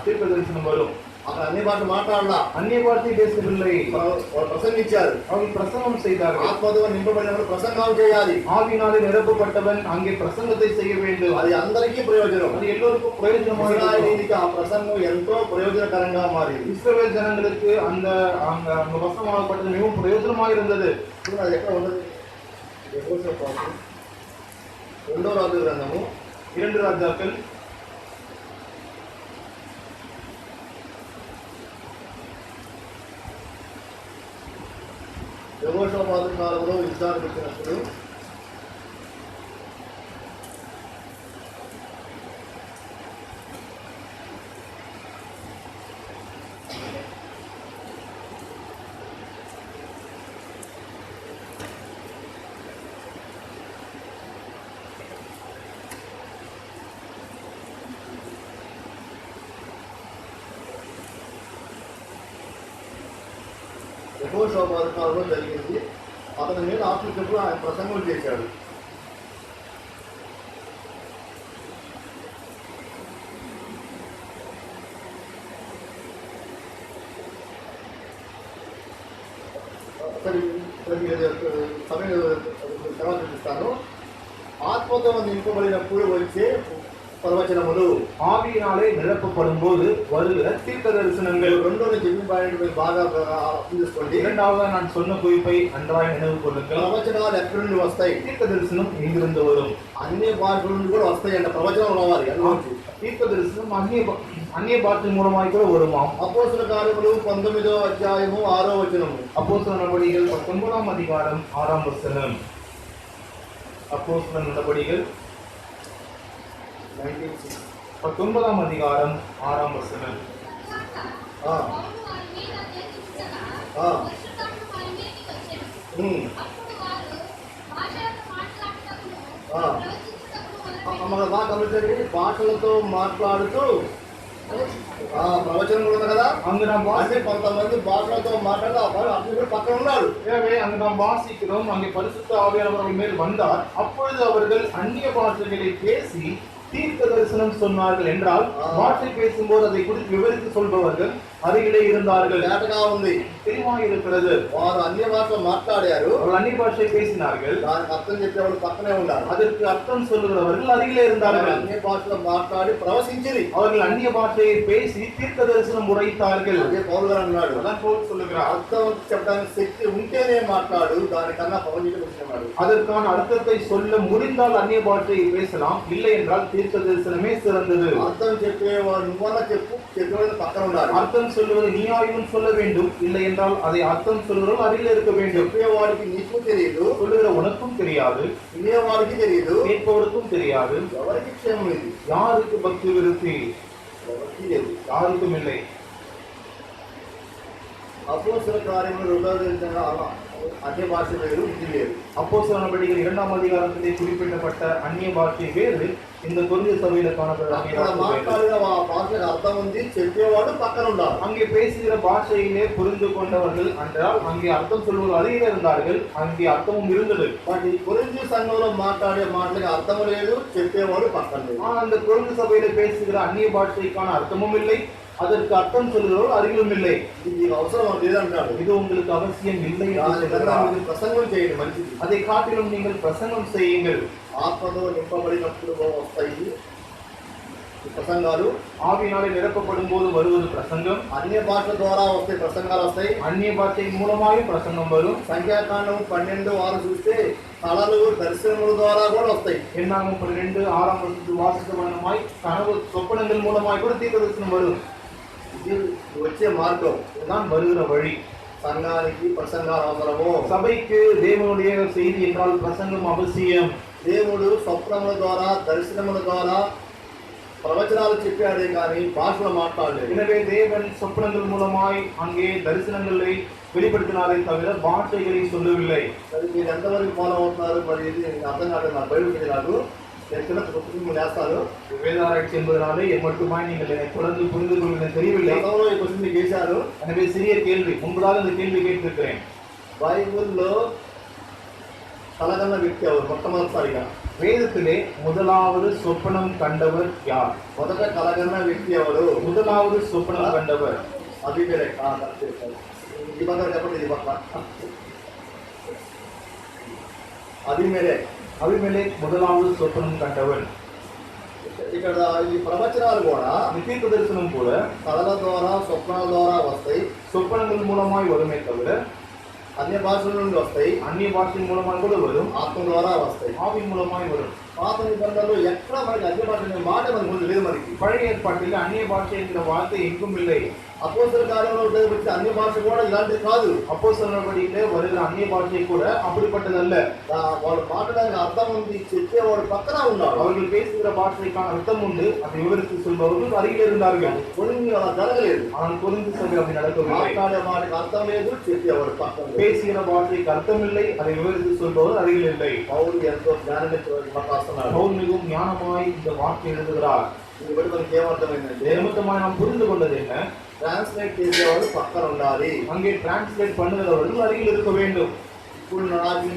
Speaker 2: தீர்க்க தரிசனம் வரும்.
Speaker 1: అక్కడ అన్ని మాటలు మాట్లాడలా,
Speaker 2: அந்நிய வார்த்தை பேசவில்லை,
Speaker 1: వాళ్ళు ప్రసంగించారు.
Speaker 2: அவர்கள் பிரசங்கம் செய்தார்கள்.
Speaker 1: ఆత్మతో నింపబడినప్పుడు ప్రసంగాలు చేయాలి.
Speaker 2: ஆவியினாலே நிரப்பப்பட்டவன் அங்கே பிரசங்கத்தை செய்ய வேண்டும்.
Speaker 1: అది అందరికీ ప్రయోజనం.
Speaker 2: அது எல்லோருக்கும் பிரயோஜனமாக இருக்கும்.
Speaker 1: ఇశ్రాయేలీయులకి ఆ ప్రసంగం ఎంతో ప్రయోజనకరంగా మారింది.
Speaker 2: இஸ்ரவேல் ஜனங்களுக்கு அந்த அந்த அந்த வசனமாகப்பட்டது மிகவும் பிரயோஜனமாக இருந்தது.
Speaker 1: ఇప్పుడు అది ఎక్కడ ఉండదు. యెహోషాపాతు 2వ రాజుల గ్రంథము
Speaker 2: 2 ராஜாக்கள்
Speaker 1: యెహోషాపాతు కాలంలో యుద్ధానికి వచ్చినప్పుడు యెహోషాపాతు కాలంలో జరిగింది. అతని మీద ఆత్మచెప్పుడు ఆయన ప్రసంగం చేశాడు. సమయం తర్వాత చూపిస్తాను. ఆత్మతో నింపబడినప్పుడు వచ్చే ప్రవచనములు,
Speaker 2: ஆவியினாலே நிரப்பப்படும் போது வருகிற தீர்க்க தரிசனங்கள்.
Speaker 1: రెండోని చెప్పిన పాయింట్ మీరు బాగా అర్థం చేసుకోండి.
Speaker 2: இரண்டாவதா நான் சொன்ன குறிப்பை நன்றாய் நினைவு கொள்ளுங்கள்.
Speaker 1: ప్రవచనాలు ఎక్కడి నుండి వస్తాయి?
Speaker 2: தீர்க்க தரிசனம் எங்கிருந்து வரும்?
Speaker 1: అన్ని భాషల నుండి కూడా వస్తాయంట. ప్రవచనం రావాలి అందులోంచి.
Speaker 2: தீர்க்க தரிசனம் அந்நிய பாஷை மூலமாய் கூட வருமாம்.
Speaker 1: అపోస్తల కార్యములు 19వ అధ్యాయము 6వ వచనము.
Speaker 2: அப்போஸ்தலர் நடபடிகள் 19ஆம் அதிகாரம் 6ஆம் வசனம். அப்போஸ்தலர் நடபடிகள் 19ஆம் அதிகாரம் 6ஆம் வசனம்.
Speaker 1: మన బాగా గమనించండి. భాషలతో మాట్లాడుతూ ప్రవచనం కూడా ఉంది కదా.
Speaker 2: அங்கு நாம்
Speaker 1: అంటే కొంతమంది భాషలతో మాట్లాడుతూ అప్పుడు పక్కన ఉన్నాడు.
Speaker 2: எனவே அங்கு நாம் வாசிக்கிறோம், அங்கே பரிசுத்த ஆவியானவர் அவர்கள் மேல் வந்தார், அப்பொழுது அவர்கள் அந்நிய பாஷைகளை பேசி தீர்க்க தரிசனம் சொன்னார்கள் என்றால், பாஷை பேசும்போது அதை குறித்து விவரித்து சொல்பவர்கள் அருகிலே இருந்தார்கள்.
Speaker 1: తేటగా ఉంది,
Speaker 2: தெளிவாக இருக்கிறது.
Speaker 1: వారు అన్య భాష మాట్లాడారు,
Speaker 2: அவர்கள் அந்நிய பாஷை பேசினார்கள்,
Speaker 1: దానికి అర్థం చెప్పేవాళ్ళు పక్కనే ఉన్నారు.
Speaker 2: அதற்கு அர்த்தம் சொல்லுகிறவர்கள் அருகிலே இருந்தார்கள்.
Speaker 1: అన్య భాషలో మాట్లాడి ప్రవశించింది.
Speaker 2: அவர்கள் அந்நிய பாஷையை பேசி தீர்க்க தரிசனம் உரைத்தார்கள்.
Speaker 1: అదే పౌలు గారు అన్నాడు,
Speaker 2: அதான் பவுல் சொல்லுகிறார்,
Speaker 1: అర్థం చెప్పడానికి శక్తి ఉంటేనే మాట్లాడు, దానికన్నా ప్రవచించబడుతున్నాడు.
Speaker 2: அதற்கான அர்த்தத்தை சொல்ல முடிந்தால் அந்நிய பாஷையை பேசலாம், இல்லை என்றால் தீர்க்க தரிசனமே சிறந்தது.
Speaker 1: అర్థం చెప్పేవాడు నువ్వన్నా చెప్పు, చెప్పేవాడు పక్కన ఉండాలి.
Speaker 2: அர்த்தம் சொல்லுவது நீயாயும் சொல்ல வேண்டும், இல்லை என்றால் அதை அர்த்தம் சொல்லுகிறவர்கள் அருகில் இருக்க வேண்டும்.
Speaker 1: చెప్పేవాడికి నీకు తెలియదు,
Speaker 2: சொல்லுகிற உனக்கும் தெரியாது,
Speaker 1: వినేవాడికి తెలియదు,
Speaker 2: கேட்பவருக்கும் தெரியாது.
Speaker 1: ఎవరికి క్షేమం ఇది?
Speaker 2: யாருக்கு பக்தி விருத்தி?
Speaker 1: ఎవరికి లేదు.
Speaker 2: யாருக்கும் இல்லை.
Speaker 1: అపోస్తల కార్యములు 2వ అధ్యాయంలో అన్య భాష వేరు, ఇది వేరు.
Speaker 2: அப்போஸ்தலர் நடவடிக்கைகள் 2ஆம் அதிகாரத்திலே குறிப்பிடப்பட்ட அந்நிய பாஷை வேறு, இந்த கொரிந்திய சபையில காணப்படுற அந்நிய
Speaker 1: అక్కడ
Speaker 2: பாஷை வேறு.
Speaker 1: మాట్లాడిన భాషకు అర్థం ఉంది, చెప్పేవాడు పక్కన ఉండాలి.
Speaker 2: அங்கே பேசுகிற பாஷையிலே புரிந்து கொண்டவர்கள் என்றால் அங்கே அர்த்தம் சொல்வது அருகில் இருந்தார்கள், அங்கே அர்த்தமும் இருந்தது.
Speaker 1: వాటి కొరింథీ సంఘంలో మాట్లాడే మాటలకు అర్థం లేదు, చెప్పేవాడు పక్కన లేదు.
Speaker 2: அந்த கொரிந்து சபையில பேசுகிற அந்நிய பாஷைக்கான அர்த்தமும் இல்லை, அதற்கு அர்த்தம் சொல்லுகிறவர் அருகிலும் இல்லை.
Speaker 1: ఇది అవసరం లేదంటాడు.
Speaker 2: இது உங்களுக்கு அவசியம் இல்லை என்று
Speaker 1: దానికన్నా
Speaker 2: சொல்கிறார்.
Speaker 1: మీరు ప్రసంగం చేయండి మంచిది.
Speaker 2: அதை காட்டிலும் நீங்கள் பிரசங்கம் செய்யுங்கள்.
Speaker 1: ఆత్మతో నింపబడినప్పుడు వస్తాయి ఈ ప్రసంగాలు.
Speaker 2: ஆவியினாலே நிரப்பப்படும் போது வருவது பிரசங்கம்.
Speaker 1: అన్య భాష ద్వారా వస్తే ప్రసంగాలు వస్తాయి.
Speaker 2: அந்நிய பாஷை மூலமாகவும் பிரசங்கம் வரும்.
Speaker 1: సంఖ్యాకాండం 12:6 చూస్తే కళలు దర్శనముల ద్వారా కూడా వస్తాయి.
Speaker 2: என்னாகும் 12:6 வாசித்த வண்ணமாய் கனவு சொப்பனங்கள் மூலமாய் கூட தீர்க்கதரிசனம் வரும்.
Speaker 1: ఇది వచ్చే మార్గం.
Speaker 2: இதுதான் வருகிற வழி.
Speaker 1: సంఘానికి ప్రసంగాలు అవసరము.
Speaker 2: சபைக்கு தேவனுடைய செய்தி என்றால் பிரசங்கம் அவசியம்.
Speaker 1: దేవుడు స్వప్నముల ద్వారా దర్శనముల ద్వారా ప్రవచనాలు చెప్పాడే కానీ భాషలో మాట్లాడలేదు.
Speaker 2: எனவே தேவன் சொப்பனங்கள் மூலமாய் அங்கே தரிசனங்களை வெளிப்படுத்தினாரே தவிர பாஷைகளை சொல்லவில்லை.
Speaker 1: మరి మీరు ఎంతవరకు ఫాలో అవుతున్నారు మరి ఇది అర్థం కాదు. నా బైబిల్ నాకు చిన్న పుస్తకం వేస్తాను.
Speaker 2: வேதாராய்ச்சி என்பதனாலே மட்டுமாய் நீங்கள் என்னை தொடர்ந்து புரிந்து கொள்ள தெரியவில்லை.
Speaker 1: గతంలో ఈ క్వశ్చన్ మీకు వేశారు.
Speaker 2: எனவே சிறிய கேள்வி, முன்பதாக இந்த கேள்வி கேட்டிருக்கிறேன்.
Speaker 1: బైబిల్లో కలగన్న వ్యక్తి ఎవరు? మొట్టమొదటిసారిగా
Speaker 2: வேதத்திலே முதலாவது சொப்பனம் கண்டவர் யார்?
Speaker 1: మొదట కలగన్న వ్యక్తి ఎవరు?
Speaker 2: முதலாவது சொப்பனம் கண்டவர்
Speaker 1: అభిమేలెక్. ఈ పక్కన చెప్పండి, ఇది పక్క అభిమేలెక్.
Speaker 2: அபிமெலேக் முதலாவது சொப்பனம் கண்டவன்.
Speaker 1: ఇక్కడ ఈ ప్రవచనాలు కూడా
Speaker 2: தீர்க்க தரிசனம் கூட
Speaker 1: కళల ద్వారా స్వప్నాల ద్వారా వస్తాయి.
Speaker 2: சொப்பனங்கள் மூலமாய் வருமே தவிர
Speaker 1: అన్య భాషల నుండి వస్తాయి.
Speaker 2: அந்நிய பாஷையின் மூலமாய் கூட வரும்,
Speaker 1: ఆత్మ ద్వారా వస్తాయి.
Speaker 2: ஆவி மூலமாய் வரும்.
Speaker 1: పాత నిబంధనలో ఎక్కడ మనకి అన్య భాష అనే మాట మనకు ముందు లేదు. మనకి
Speaker 2: பழைய ஏற்பாட்டில் அந்நிய பாஷை என்கிற வார்த்தை எங்கும் இல்லை.
Speaker 1: అపోస్తల కార్యంలో వచ్చే అన్య భాష కూడా ఇలాంటిది కాదు.
Speaker 2: அப்போஸ்தலர் நடவடிக்கையிலே வருகிற அந்நிய பாஷை கூட அப்படிப்பட்டதல்ல.
Speaker 1: వాడు మాట్లాడడానికి అర్థం ఉంది, చెప్పేవాడు పక్కన ఉన్నాడు.
Speaker 2: அவர்கள் பேசுகிற பாஷைக்கான அர்த்தம் உண்டு, அதை விவரித்து சொல்பவர்கள் அருகில் இருந்தார்கள்.
Speaker 1: కొన్ని అలా జరగలేదు.
Speaker 2: ஆனால் கொரிந்து சபை அப்படி நடக்கவில்லை.
Speaker 1: మాట్లాడే వాడికి అర్థం లేదు, చెప్పేవాడు పక్కన లేదు.
Speaker 2: பேசுகிற பாஷைக்கு அர்த்தம் இல்லை, அதை விவரித்து சொல்பவர் அருகில் இல்லை.
Speaker 1: పౌలు ఎంతో జ్ఞానమిత్రుడు మాట్లాడుతున్నాడు.
Speaker 2: பவுல் மிகவும் ஞானமாய் இந்த வார்த்தை எழுதுகிறார்.
Speaker 1: ఇది బట్టి మనకి ఏమర్థమైందంటే
Speaker 2: நிமித்தமாய் நாம் புரிந்து கொண்டது என்ன?
Speaker 1: ట్రాన్స్లేట్ చేసేవాడు పక్కన ఉండాలి.
Speaker 2: அங்கே டிரான்ஸ்லேட் பண்ணுகிறவர்கள் அருகில் இருக்க வேண்டும்.
Speaker 1: ఇప్పుడు నాకు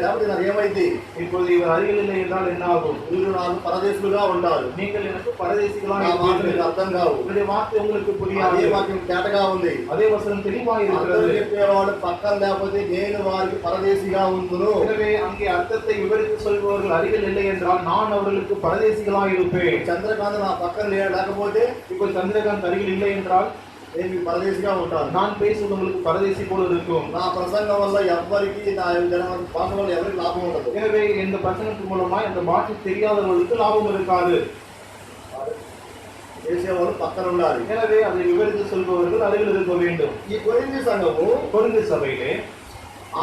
Speaker 1: లేకపోతే నాకు ఏమైంది?
Speaker 2: இப்பொழுது இவர் அருகில் இல்லை என்றால் என்ன ஆகும்?
Speaker 1: మీరు నాకు పరదేశులుగా ఉండాలి.
Speaker 2: நீங்கள் எனக்கு பரதேசிகளாக
Speaker 1: నా మాట మీకు
Speaker 2: இருப்பீர்கள்.
Speaker 1: అర్థం కావు.
Speaker 2: உங்களுடைய வார்த்தை உங்களுக்கு
Speaker 1: అదే
Speaker 2: புரியாது.
Speaker 1: వాక్యం తేటగా ఉంది.
Speaker 2: அதே வசனம் தெளிவாக
Speaker 1: అర్థం
Speaker 2: இருக்கிறது.
Speaker 1: చెప్పేవాడు పక్కన లేకపోతే నేను వారికి పరదేశిగా ఉందును.
Speaker 2: எனவே அங்கே అర్థத்தை వివరిத்து சொல்பவர்கள் அருகில் இல்லை என்றால் நான் அவர்களுக்கு பரதேசிகளாக இருப்பேன்.
Speaker 1: చంద్రకాంత్ నా పక్కన లేకపోతే
Speaker 2: இப்போ சந்திரகாந்த் அருகில் இல்லை என்றால்
Speaker 1: నేను మీకు పరదేశిగా ఉంటాను.
Speaker 2: நான் பேசுவது உங்களுக்கு பரதேசி போல இருக்கும்.
Speaker 1: నా ప్రసంగం వల్ల ఎవ్వరికి నా భాష వల్ల ఎవరికి లాభం ఉండదు.
Speaker 2: எனவே இந்த பிரசங்கத்தின் மூலமா இந்த பாஷை தெரியாதவர்களுக்கு லாபம் இருக்காது.
Speaker 1: చేసేవాళ్ళు పక్కన ఉండాలి.
Speaker 2: எனவே அதை விவரித்து சொல்பவர்கள் அருகில் இருக்க வேண்டும்.
Speaker 1: ఈ కొరింథీ సంఘము
Speaker 2: கொரிந்து సభையிலே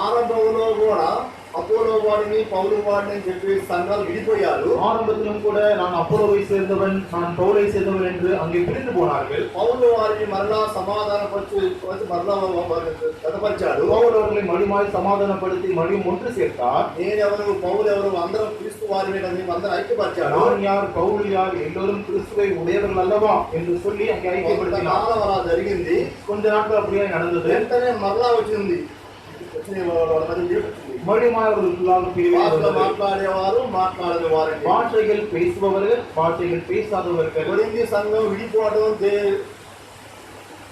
Speaker 1: ఆరంభంలో కూడా అపోలో వాడిని పౌలు వాడిని అని చెప్పి సంఘాలు విడిపోయారు.
Speaker 2: ஆரம்பத்திலும் கூட நான் அப்போலோவை சேர்ந்தவன், நான் பவுலை சேர்ந்தவன் என்று அங்கே பிரிந்து போனார்கள்.
Speaker 1: పౌలు వారిని మరలా సమాధానపరిచి మరలా గతపరిచాడు.
Speaker 2: பவுல் அவர்களை மறுமாய் சமாதானப்படுத்தி மறுபடியும் ஒன்று சேர்த்தார்.
Speaker 1: నేనెవరు పౌలు ఎవరు అందరం క్రీస్తు వారిని అని అందరూ ఐక్యపరిచాడు.
Speaker 2: நான் யார், பவுல் யார், எல்லோரும் கிறிஸ்துவை உடையவர்கள் அல்லவா என்று சொல்லி அங்கே ஐக்கியப்படுத்தினார்.
Speaker 1: కొంతకాలం అలా జరిగింది.
Speaker 2: கொஞ்ச நாட்கள் அப்படியே நடந்தது.
Speaker 1: వెంటనే మరలా వచ్చింది.
Speaker 2: மறுபடியும் அவர்களுக்குள்ளாக பிரிவு
Speaker 1: భాషలో
Speaker 2: வந்தது.
Speaker 1: మాట్లాడేవారు మాట్లాడని వారండి.
Speaker 2: பாஷைகள் பேசுபவர்கள், பாஷைகள் பேசாதவர்கள்.
Speaker 1: కొరింథీ సంఘం విడిపోవడం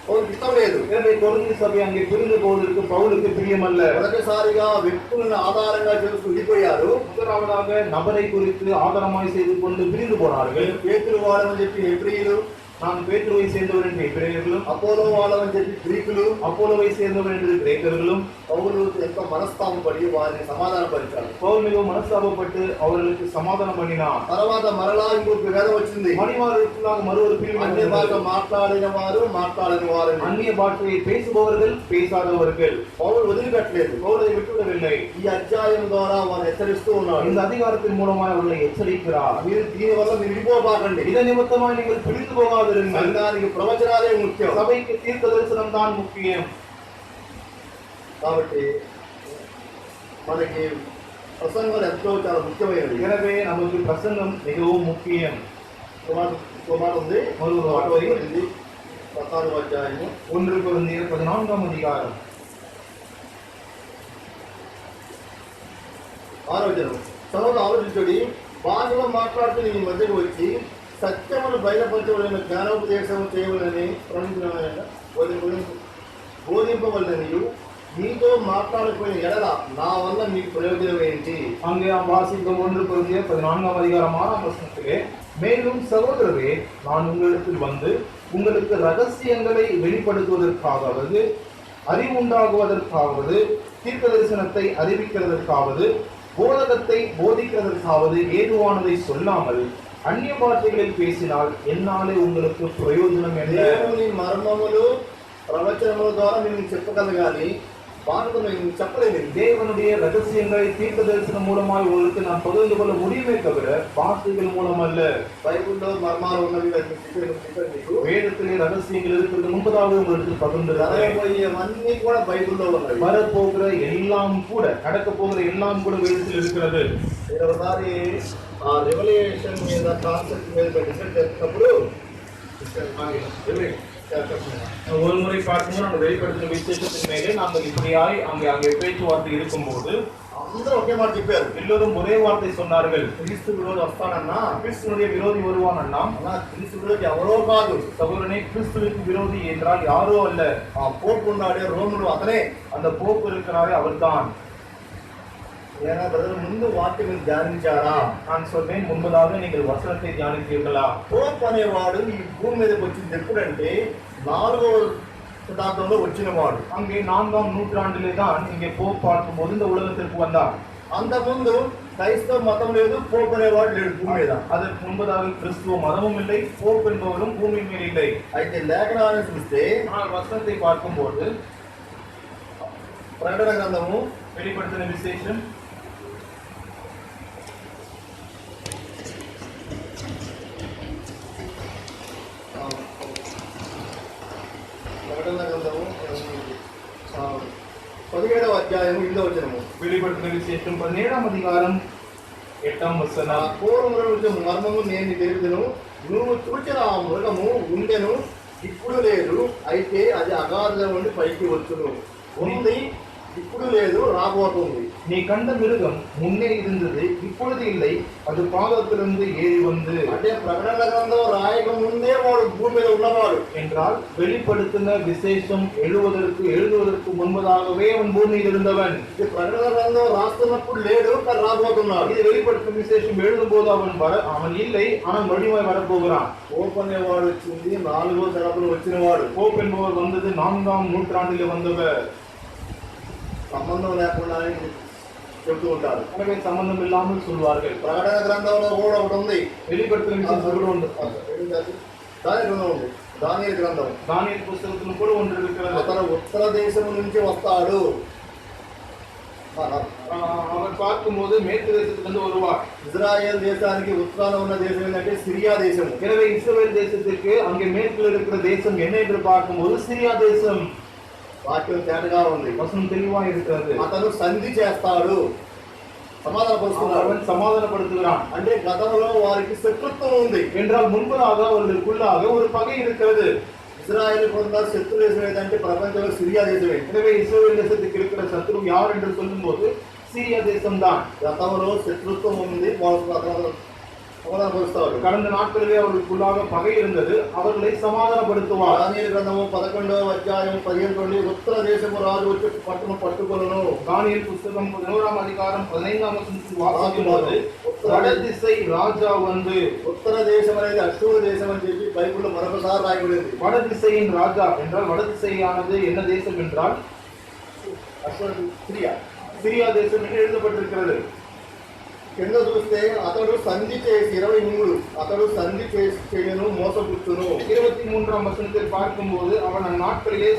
Speaker 1: పౌలుకి ఇష్టం లేదు.
Speaker 2: எனவே கொரிந்து சபை அங்கே பிரிந்து போவதற்கு பவுலுக்கு பிரியமல்ல.
Speaker 1: మొదటిసారిగా వ్యక్తులను ఆధారంగా చేసుకుని విడిపోయారు.
Speaker 2: முதலாவதாக நபரை குறித்து ஆதாரமாய் செய்து கொண்டு பிரிந்து போனார்கள்.
Speaker 1: పేతురు వాడమని చెప్పి హెబ్రీయులు,
Speaker 2: நான் பேதுருவை சேர்ந்தவர் என்று எபிரேயர்களும்,
Speaker 1: అపోలో వాళ్ళని చెప్పి గ్రీకులు,
Speaker 2: அப்போலோவை சேர்ந்தவர் என்று கிரேக்கர்களும்,
Speaker 1: పౌలు ఎంతో మనస్తాపం పడి వారిని సమాధానపరిచారు.
Speaker 2: பவுல் மிகவும் மனஸ்தாபப்பட்டு அவர்களுக்கு சமாதானம் பண்ணினார்.
Speaker 1: తర్వాత మరలా ఇంకొక వేదం వచ్చింది.
Speaker 2: மணிமார்களுக்குள்ளாக மறு ஒரு பிரிவு
Speaker 1: అన్య భాష
Speaker 2: வந்தது.
Speaker 1: మాట్లాడిన వారు మాట్లాడని వారని.
Speaker 2: அந்நிய பாஷையை பேசுபவர்கள், பேசாதவர்கள்.
Speaker 1: పౌలు వదిలిపెట్టలేదు.
Speaker 2: பவுலை விட்டுவிடவில்லை.
Speaker 1: ఈ అధ్యాయం ద్వారా వారు హెచ్చరిస్తూ ఉన్నారు.
Speaker 2: இந்த அதிகாரத்தின் மூலமாக அவர்களை எச்சரிக்கிறார்.
Speaker 1: మీరు దీని వల్ల మీరు విడిపోబాకండి.
Speaker 2: இதன் நிமித்தமாக நீங்கள் பிரிந்து போகாதீர்கள். தவறாதிருங்கள்.
Speaker 1: సంఘానికి ప్రవచనాలే ముఖ్యం.
Speaker 2: சபைக்கு தீர்க்க தரிசனம் தான் முக்கியம்.
Speaker 1: కాబట్టి మనకి ప్రసంగాలు ఎంతో చాలా ముఖ్యమైనది.
Speaker 2: எனவே நமக்கு பிரசங்கம் மிகவும் முக்கியம்.
Speaker 1: మాట ఉంది,
Speaker 2: ஒரு
Speaker 1: మాట
Speaker 2: வார்த்தை.
Speaker 1: ఉంది 14వ అధ్యాయము
Speaker 2: 1 కొరింథీయుల 14వ அதிகாரம்
Speaker 1: 6వ వచనం. సహోదరులు ఆలోచించుడి, భాషలో మాట్లాడుతూ నీ మధ్యకు వచ్చి సత్యమును బయలుపరచవలన జ్ఞానోపదేశం చేయవలని బోధింపవలననియు మీతో మాట్లాడకపోయిన ఎడల నా వల్ల మీకు ప్రయోజనం ఏంటి?
Speaker 2: அங்கே நாம் வாசிக்கும் 1 கொரிந்தியர் 14వ அதிகாரம் 6ஆம் வசனத்திலே, மேலும் சகோதரரே, நான் உங்களிடத்தில் வந்து உங்களுக்கு ரகசியங்களை வெளிப்படுத்துவதற்காகவது, அறிவுண்டாகுவதற்காகவது, தீர்க்க தரிசனத்தை அறிவிக்கிறதற்காவது, போதகத்தை போதிக்கிறதற்காவது ஏதுவானதை சொல்லாமல் அந்நிய பாஷைகளில் பேசினால் என்னாலே உங்களுக்கு பிரயோஜனம் என்ன?
Speaker 1: దేవుని మర్మములు ప్రవచనముల ద్వారా నేను చెప్పగలగాలి, பாடத்தை நீங்கள் చెప్పలేదు.
Speaker 2: தேவனுடைய ரகசியங்களை தீர்க்க தரிசனம் மூலமாய் உங்களுக்கு நான் பகிர்ந்து கொள்ள முடியுமே தவிர வார்த்தைகள் மூலம் அல்ல.
Speaker 1: బైబిల్లో మర్మాలు ఉన్నవి మీకు
Speaker 2: வேதத்திலே ரகசியங்கள் இருக்கிறது முன்பதாக உங்களுக்கு
Speaker 1: జరగబోయేవన్నీ కూడా బైబిల్లో ఉన్నవి.
Speaker 2: வரப்போகிற எல்லாம் கூட, நடக்க போகிற எல்லாம் கூட வேதத்தில் இருக்கிறது.
Speaker 1: నేను ఒకసారి ఆ రెవల్యూషన్ మీద కాన్సెప్ట్ మీద డిసైడ్ చేసినప్పుడు
Speaker 2: ஒரு முறை பார்க்கும்போது அந்த வெளிப்படுத்தின விசேஷத்தின் மேலே நாங்கள் இப்படியாய் அங்கே பேச்சுவார்த்தை இருக்கும்போது
Speaker 1: అందరూ ఒకే మాట చెప్పారు.
Speaker 2: எல்லோரும் ஒரே வார்த்தை சொன்னார்கள்.
Speaker 1: క్రీస్తు విరోధి వస్తానన్నా,
Speaker 2: கிறிஸ்துவனுடைய விரோதி வருவானன்னா,
Speaker 1: అన్నా క్రీస్తు విరోధి ఎవరో కాదు,
Speaker 2: சகோதரனே, கிறிஸ்துவுக்கு விரோதி என்றால் யாரோ அல்ல,
Speaker 1: ఆ పోపు ఉన్నాడే రోములు అతనే.
Speaker 2: அந்த போப்பு இருக்கிறாரே அவர்தான்.
Speaker 1: ஏன்னா பிரதர் ముందు వాక్యం ధ్యానించారా?
Speaker 2: நான் சொன்னேன், முன்பதாக நீங்கள் வசனத்தை தியானித்தீர்களா?
Speaker 1: పోప్ అనేవాడు ఈ భూమి మీదకి వచ్చింది ఎప్పుడంటే 4వ శతాబ్దంలో వచ్చినవాడు.
Speaker 2: அங்கே 4ஆம் நூற்றாண்டிலே தான் இங்கே போப் பார்க்கும்போது இந்த உலகத்திற்கு வந்தார்.
Speaker 1: అంతకుముందు క్రైస్తవ మతం లేదు, పోప్ అనేవాడు లేడు భూమి మీద.
Speaker 2: அதற்கு முன்பதாக கிறிஸ்துவ மதமும் இல்லை, போப் என்பவரும் பூமி மேல் இல்லை.
Speaker 1: అయితే లేఖనాన్ని చూస్తే
Speaker 2: ஆனால் வசனத்தை பார்க்கும்போது
Speaker 1: ప్రకటన గ్రంథము
Speaker 2: வெளிப்படுத்தின விசேஷம்
Speaker 1: ప్రకటన గ్రంథము 17వ అధ్యాయము 8వ వచనము.
Speaker 2: வெளிப்படுத்தின விசேஷம் 17ஆம் அதிகாரம் 8ஆம் வசனம்.
Speaker 1: పూర్వమున మర్మము నేను తెలియదును, నువ్వు చూచిన ఆ మృగము ఉండెను, ఇప్పుడు లేదు, అయితే అది అగాధంలో నుండి పైకి వచ్చును. ఉంది, ఇప్పుడు లేదు, రాబోతుంది.
Speaker 2: நீ கண்ட மிருகம் முன்னே இருந்தது, இப்பொழுது இல்லை, அது பாதத்திலிருந்து ஏறி வந்து.
Speaker 1: అంటే ప్రకటన గ్రంథం రాయక ముందే వాడు భూమి మీద ఉన్నవాడు
Speaker 2: என்றால் வெளிப்படுத்தின விசேஷம் எழுதுவதற்கு முன்பதாகவே அவன் பூமியில் இருந்தவன்.
Speaker 1: ఇది ప్రకటన గ్రంథం రాస్తున్నప్పుడు లేడు, కానీ రాబోతున్నాడు.
Speaker 2: இது வெளிப்படுத்தின விசேஷம் எழுதும் போது அவன் இல்லை, ஆனால் வழிமாய் வரப்போகிறான்.
Speaker 1: పోప్ అనేవాడు వచ్చింది 4వ శతాబ్దంలో వచ్చినవాడు.
Speaker 2: போப் என்பவர் வந்தது 4ஆம் நூற்றாண்டிலே வந்தவர்.
Speaker 1: సంబంధం లేకుండా చెబుతూ ఉంటారు.
Speaker 2: எனவே சம்பந்தம் இல்லாமல் சொல்வார்கள்.
Speaker 1: ప్రకటన గ్రంథంలో కూడా ఒకటి ఉంది,
Speaker 2: வெளிப்படுத்தின விசேஷம் கூட உண்டு.
Speaker 1: దాని గ్రంథం ఉంది, దానియేలు గ్రంథం.
Speaker 2: தானியேல் புத்தகத்திலும் கூட ஒன்று இருக்கிறது.
Speaker 1: అతను ఉత్తర దేశం నుంచి వస్తాడు.
Speaker 2: அவர் பார்க்கும்போது மேற்கு தேசத்திலிருந்து வருவார்.
Speaker 1: ఇజ్రాయెల్ దేశానికి ఉత్తరాన ఉన్న దేశం ఏంటంటే సిరియా దేశం.
Speaker 2: எனவே இஸ்ரவேல் தேசத்திற்கு அங்கே மேற்கில் இருக்கிற தேசம் என்ன என்று பார்க்கும்போது சிரியா தேசம்.
Speaker 1: వాక్యం తేటగా ఉంది,
Speaker 2: வசனம் தெளிவா இருக்கிறது.
Speaker 1: అతను సంధి చేస్తాడు, సమాధానపరుస్తున్నాడు.
Speaker 2: அவன் சமாதானப்படுத்துகிறான்.
Speaker 1: అంటే గతంలో వారికి శత్రుత్వం ఉంది
Speaker 2: என்றால் முன்பதாக அவர்களுக்குள்ளாக ஒரு பகை இருக்கிறது.
Speaker 1: ఇజ్రాయెల్ కొంత శత్రు దేశం ఏదంటే ప్రపంచంలో సిరియా దేశమే.
Speaker 2: எனவே இஸ்ரவேல் தேசத்துக்கு இருக்கிற சத்ரு யார் என்று சொல்லும்போது சிரியா தேசம்தான்.
Speaker 1: గతంలో శత్రుత్వం ఉంది, సమాధానపరుస్తాడు.
Speaker 2: கடந்த நாட்களிலே அவர்களுக்குள்ளாக பகை இருந்தது, அவர்களை சமாதானப்படுத்துவார்.
Speaker 1: దానియేలు గ్రంథము 11వ అధ్యాయం 15 నుండి ఉత్తర దేశము రాజు వచ్చి పట్టణం పట్టుకొనును.
Speaker 2: தானியேல் புத்தகம் 11ஆம் அதிகாரம் 15ஆம் வசனத்தில் வாசிக்கும்போது வடதிசை ராஜா வந்து,
Speaker 1: ఉత్తర దేశం అనేది అశూరు దేశం అని చెప్పి బైబిల్లో మరొకసారి రాయబడింది.
Speaker 2: வடதிசையின் ராஜா என்றால் வடதிசையானது என்ன தேசம் என்றால்
Speaker 1: అశూరు సిరియా.
Speaker 2: சிரியா தேசம் என்று எழுதப்பட்டிருக்கிறது.
Speaker 1: కింద చూస్తే అతడు సంధి చేసి 23 అతడు సంధి చేసి చేయను మోసపుచ్చును.
Speaker 2: 23ஆம் வசனத்தில் பார்க்கும்போது அவன் அந்நாட்களிலே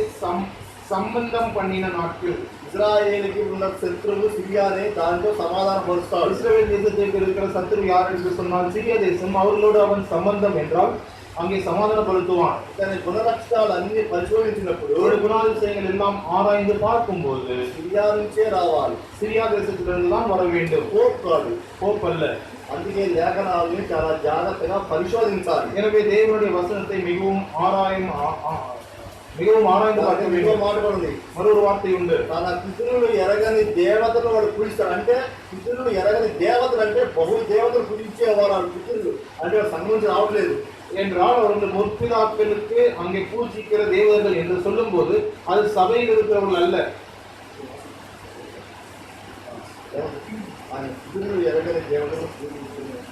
Speaker 2: சம்பந்தம் பண்ணின நாட்கள்.
Speaker 1: ఇజ్రాయేలుకి ఉన్న శత్రువు సిరియానే, దాంతో సమాధానపరుస్తాడు.
Speaker 2: இஸ்ரவேல் தேசத்திற்கு இருக்கிற சத்ரு யார் என்று சொன்னால் சிரியா தேசம். அவர்களோடு அவன் சம்பந்தம் என்றால் அங்கே சமாதானப்படுத்துவான்.
Speaker 1: ఇతని గుణలక్షణాలు అన్ని పరిశోధించినప్పుడు
Speaker 2: இவருடைய குணாதிசயங்கள் எல்லாம் ஆராய்ந்து பார்க்கும்போது
Speaker 1: సిరియా నుంచే రావాలి.
Speaker 2: சிரியா தேசத்திலிருந்து தான் வர வேண்டும்,
Speaker 1: పోప్ కాదు.
Speaker 2: போப் அல்ல.
Speaker 1: అందుకే లేఖనాలని చాలా జాగ్రత్తగా పరిశోధించాలి.
Speaker 2: எனவே தேவனுடைய வசனத்தை மிகவும் ஆராய்ந்து பார்க்க
Speaker 1: ఇంకో
Speaker 2: வேண்டும்.
Speaker 1: మాట కూడా ఉంది.
Speaker 2: மற்றொரு வார்த்தை உண்டு.
Speaker 1: తన పితరులు ఎరగని దేవతలు వాడు పూజిస్తాడు. అంటే పితరులు ఎరగని దేవతలు అంటే బహు దేవతలు పూజించేవారు వాళ్ళ పితరులు. అంటే వాడు సంఘం నుంచి రావట్లేదు
Speaker 2: என்றால் அவர்கள் முற்பிதாக்களுக்கு அங்கே பூஜிக்கிற தேவர்கள் என்று சொல்லும் போது அது சபையில் இருக்கிறவர்கள் அல்ல.
Speaker 1: ఆయన పితరులు ఎరగని దేవతలు పూజిస్తున్నారు.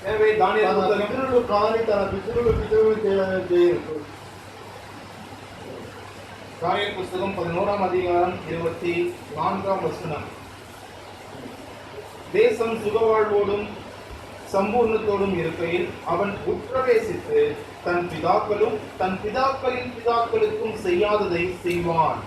Speaker 2: எனவே தானியேல்
Speaker 1: తన
Speaker 2: புத்தகம்
Speaker 1: పితరులు కాని తన పితరులు చేయరు.
Speaker 2: தானியேல் புத்தகம் 11ஆம் அதிகாரம் 24ஆம் வசனம். தேசம் சுகவாழ்வோடும் சம்பூர்ணத்தோடும் இருக்கையில் அவன் உட்பிரவேசித்து தன் பிதாக்களும் தன் பிதாக்களின் பிதாக்களுக்கும் செய்யாததை செய்வான்.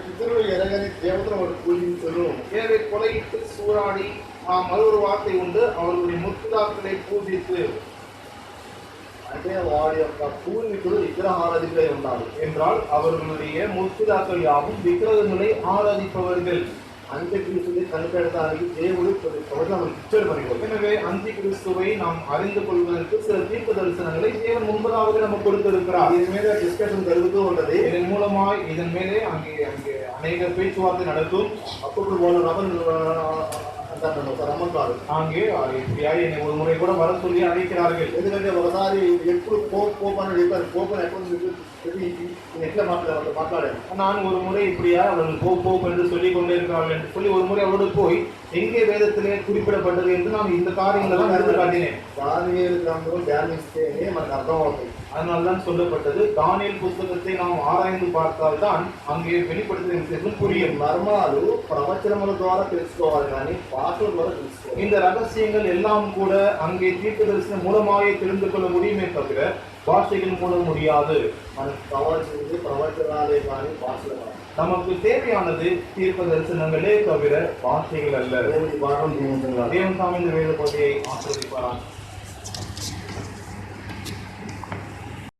Speaker 1: పితరులు ఎరగని దేవతలు వాడు పూజించరు.
Speaker 2: எனவே கொலையிட்டு சூறாடி மற்றொரு வார்த்தை உண்டு, அவர்களுடைய முற்பிதாக்களை பூஜித்து.
Speaker 1: అంటే వాడి యొక్క పూర్వీకుడు విగ్రహారాధికులై ఉన్నారు
Speaker 2: என்றால் அவர்களுடைய முற்பிதாக்கள் யாவும் விக்கிரகங்களை ஆராதிப்பவர்கள்.
Speaker 1: అంత్యక్రీస్తుని కనిపెడతానికి దేవుడు కొన్ని ప్రవచనాలు ఇచ్చాడు మనకి.
Speaker 2: எனவே அந்தி கிறிஸ்துவை நாம் அறிந்து கொள்வதற்கு சில தீர்க்க தரிசனங்களை தேவன் முன்பதாக நமக்கு கொடுத்திருக்கிறார்.
Speaker 1: దీని మీద డిస్కషన్ జరుగుతూ ఉంటది.
Speaker 2: இதன் மூலமாய் இதன் மேலே அங்கே அநேக பேச்சுவார்த்தை நடக்கும்.
Speaker 1: అప్పుడు వాళ్ళు అంటారు ఒక రమ్మంటారు.
Speaker 2: அங்கே இப்படியாக என்னை ஒரு முறை கூட வர சொல்லி அழைக்கிறார்கள்.
Speaker 1: ఎందుకంటే ఒకసారి ఎప్పుడు పోప్ అని చెప్పారు. పోప్ ఎట్లా మాట్లాడారు.
Speaker 2: நான் ஒரு முறை இப்படியா அவர்கள் போப் என்று சொல்லிக் கொண்டே இருக்கிறார்கள் என்று சொல்லி ஒரு முறை அவரோடு போய் எங்கே வேதத்திலே குறிப்பிடப்பட்டது என்று நான் இந்த காரியங்களெல்லாம் எடுத்து காட்டினேன்.
Speaker 1: దానియేలు గ్రంథం ధ్యానిస్తేనే మనకు అర్థం అవుతుంది.
Speaker 2: அதனால்தான் சொல்லப்பட்டது தானியேல் புத்தகத்தை நாம் ஆராய்ந்து பார்த்தால்தான் அங்கே வெளிப்படுத்தின விஷயம் புரியும்.
Speaker 1: మర్మాలు ప్రవచనముల ద్వారా తెలుసుకోవాలి కానీ భాషల ద్వారా తెలుసుకోవాలి.
Speaker 2: இந்த ரகசியங்கள் எல்லாம் கூட அங்கே தீர்க்கதரிசனம் மூலமாகவே தெரிந்து கொள்ள முடியுமே தவிர பாஷைகள் மூலம் முடியாது.
Speaker 1: మనకు కావాల్సింది ప్రవచనాలే కానీ భాషలు కాదు.
Speaker 2: நமக்கு தேவையானது தீர்க்க தரிசனங்களே தவிர பாஷைகள் அல்ல.
Speaker 1: దేవుని భాగం జీవితంలో
Speaker 2: தேவன் தாம் இந்த வேத பகுதியை ஆசிர்வதிப்பாராம்.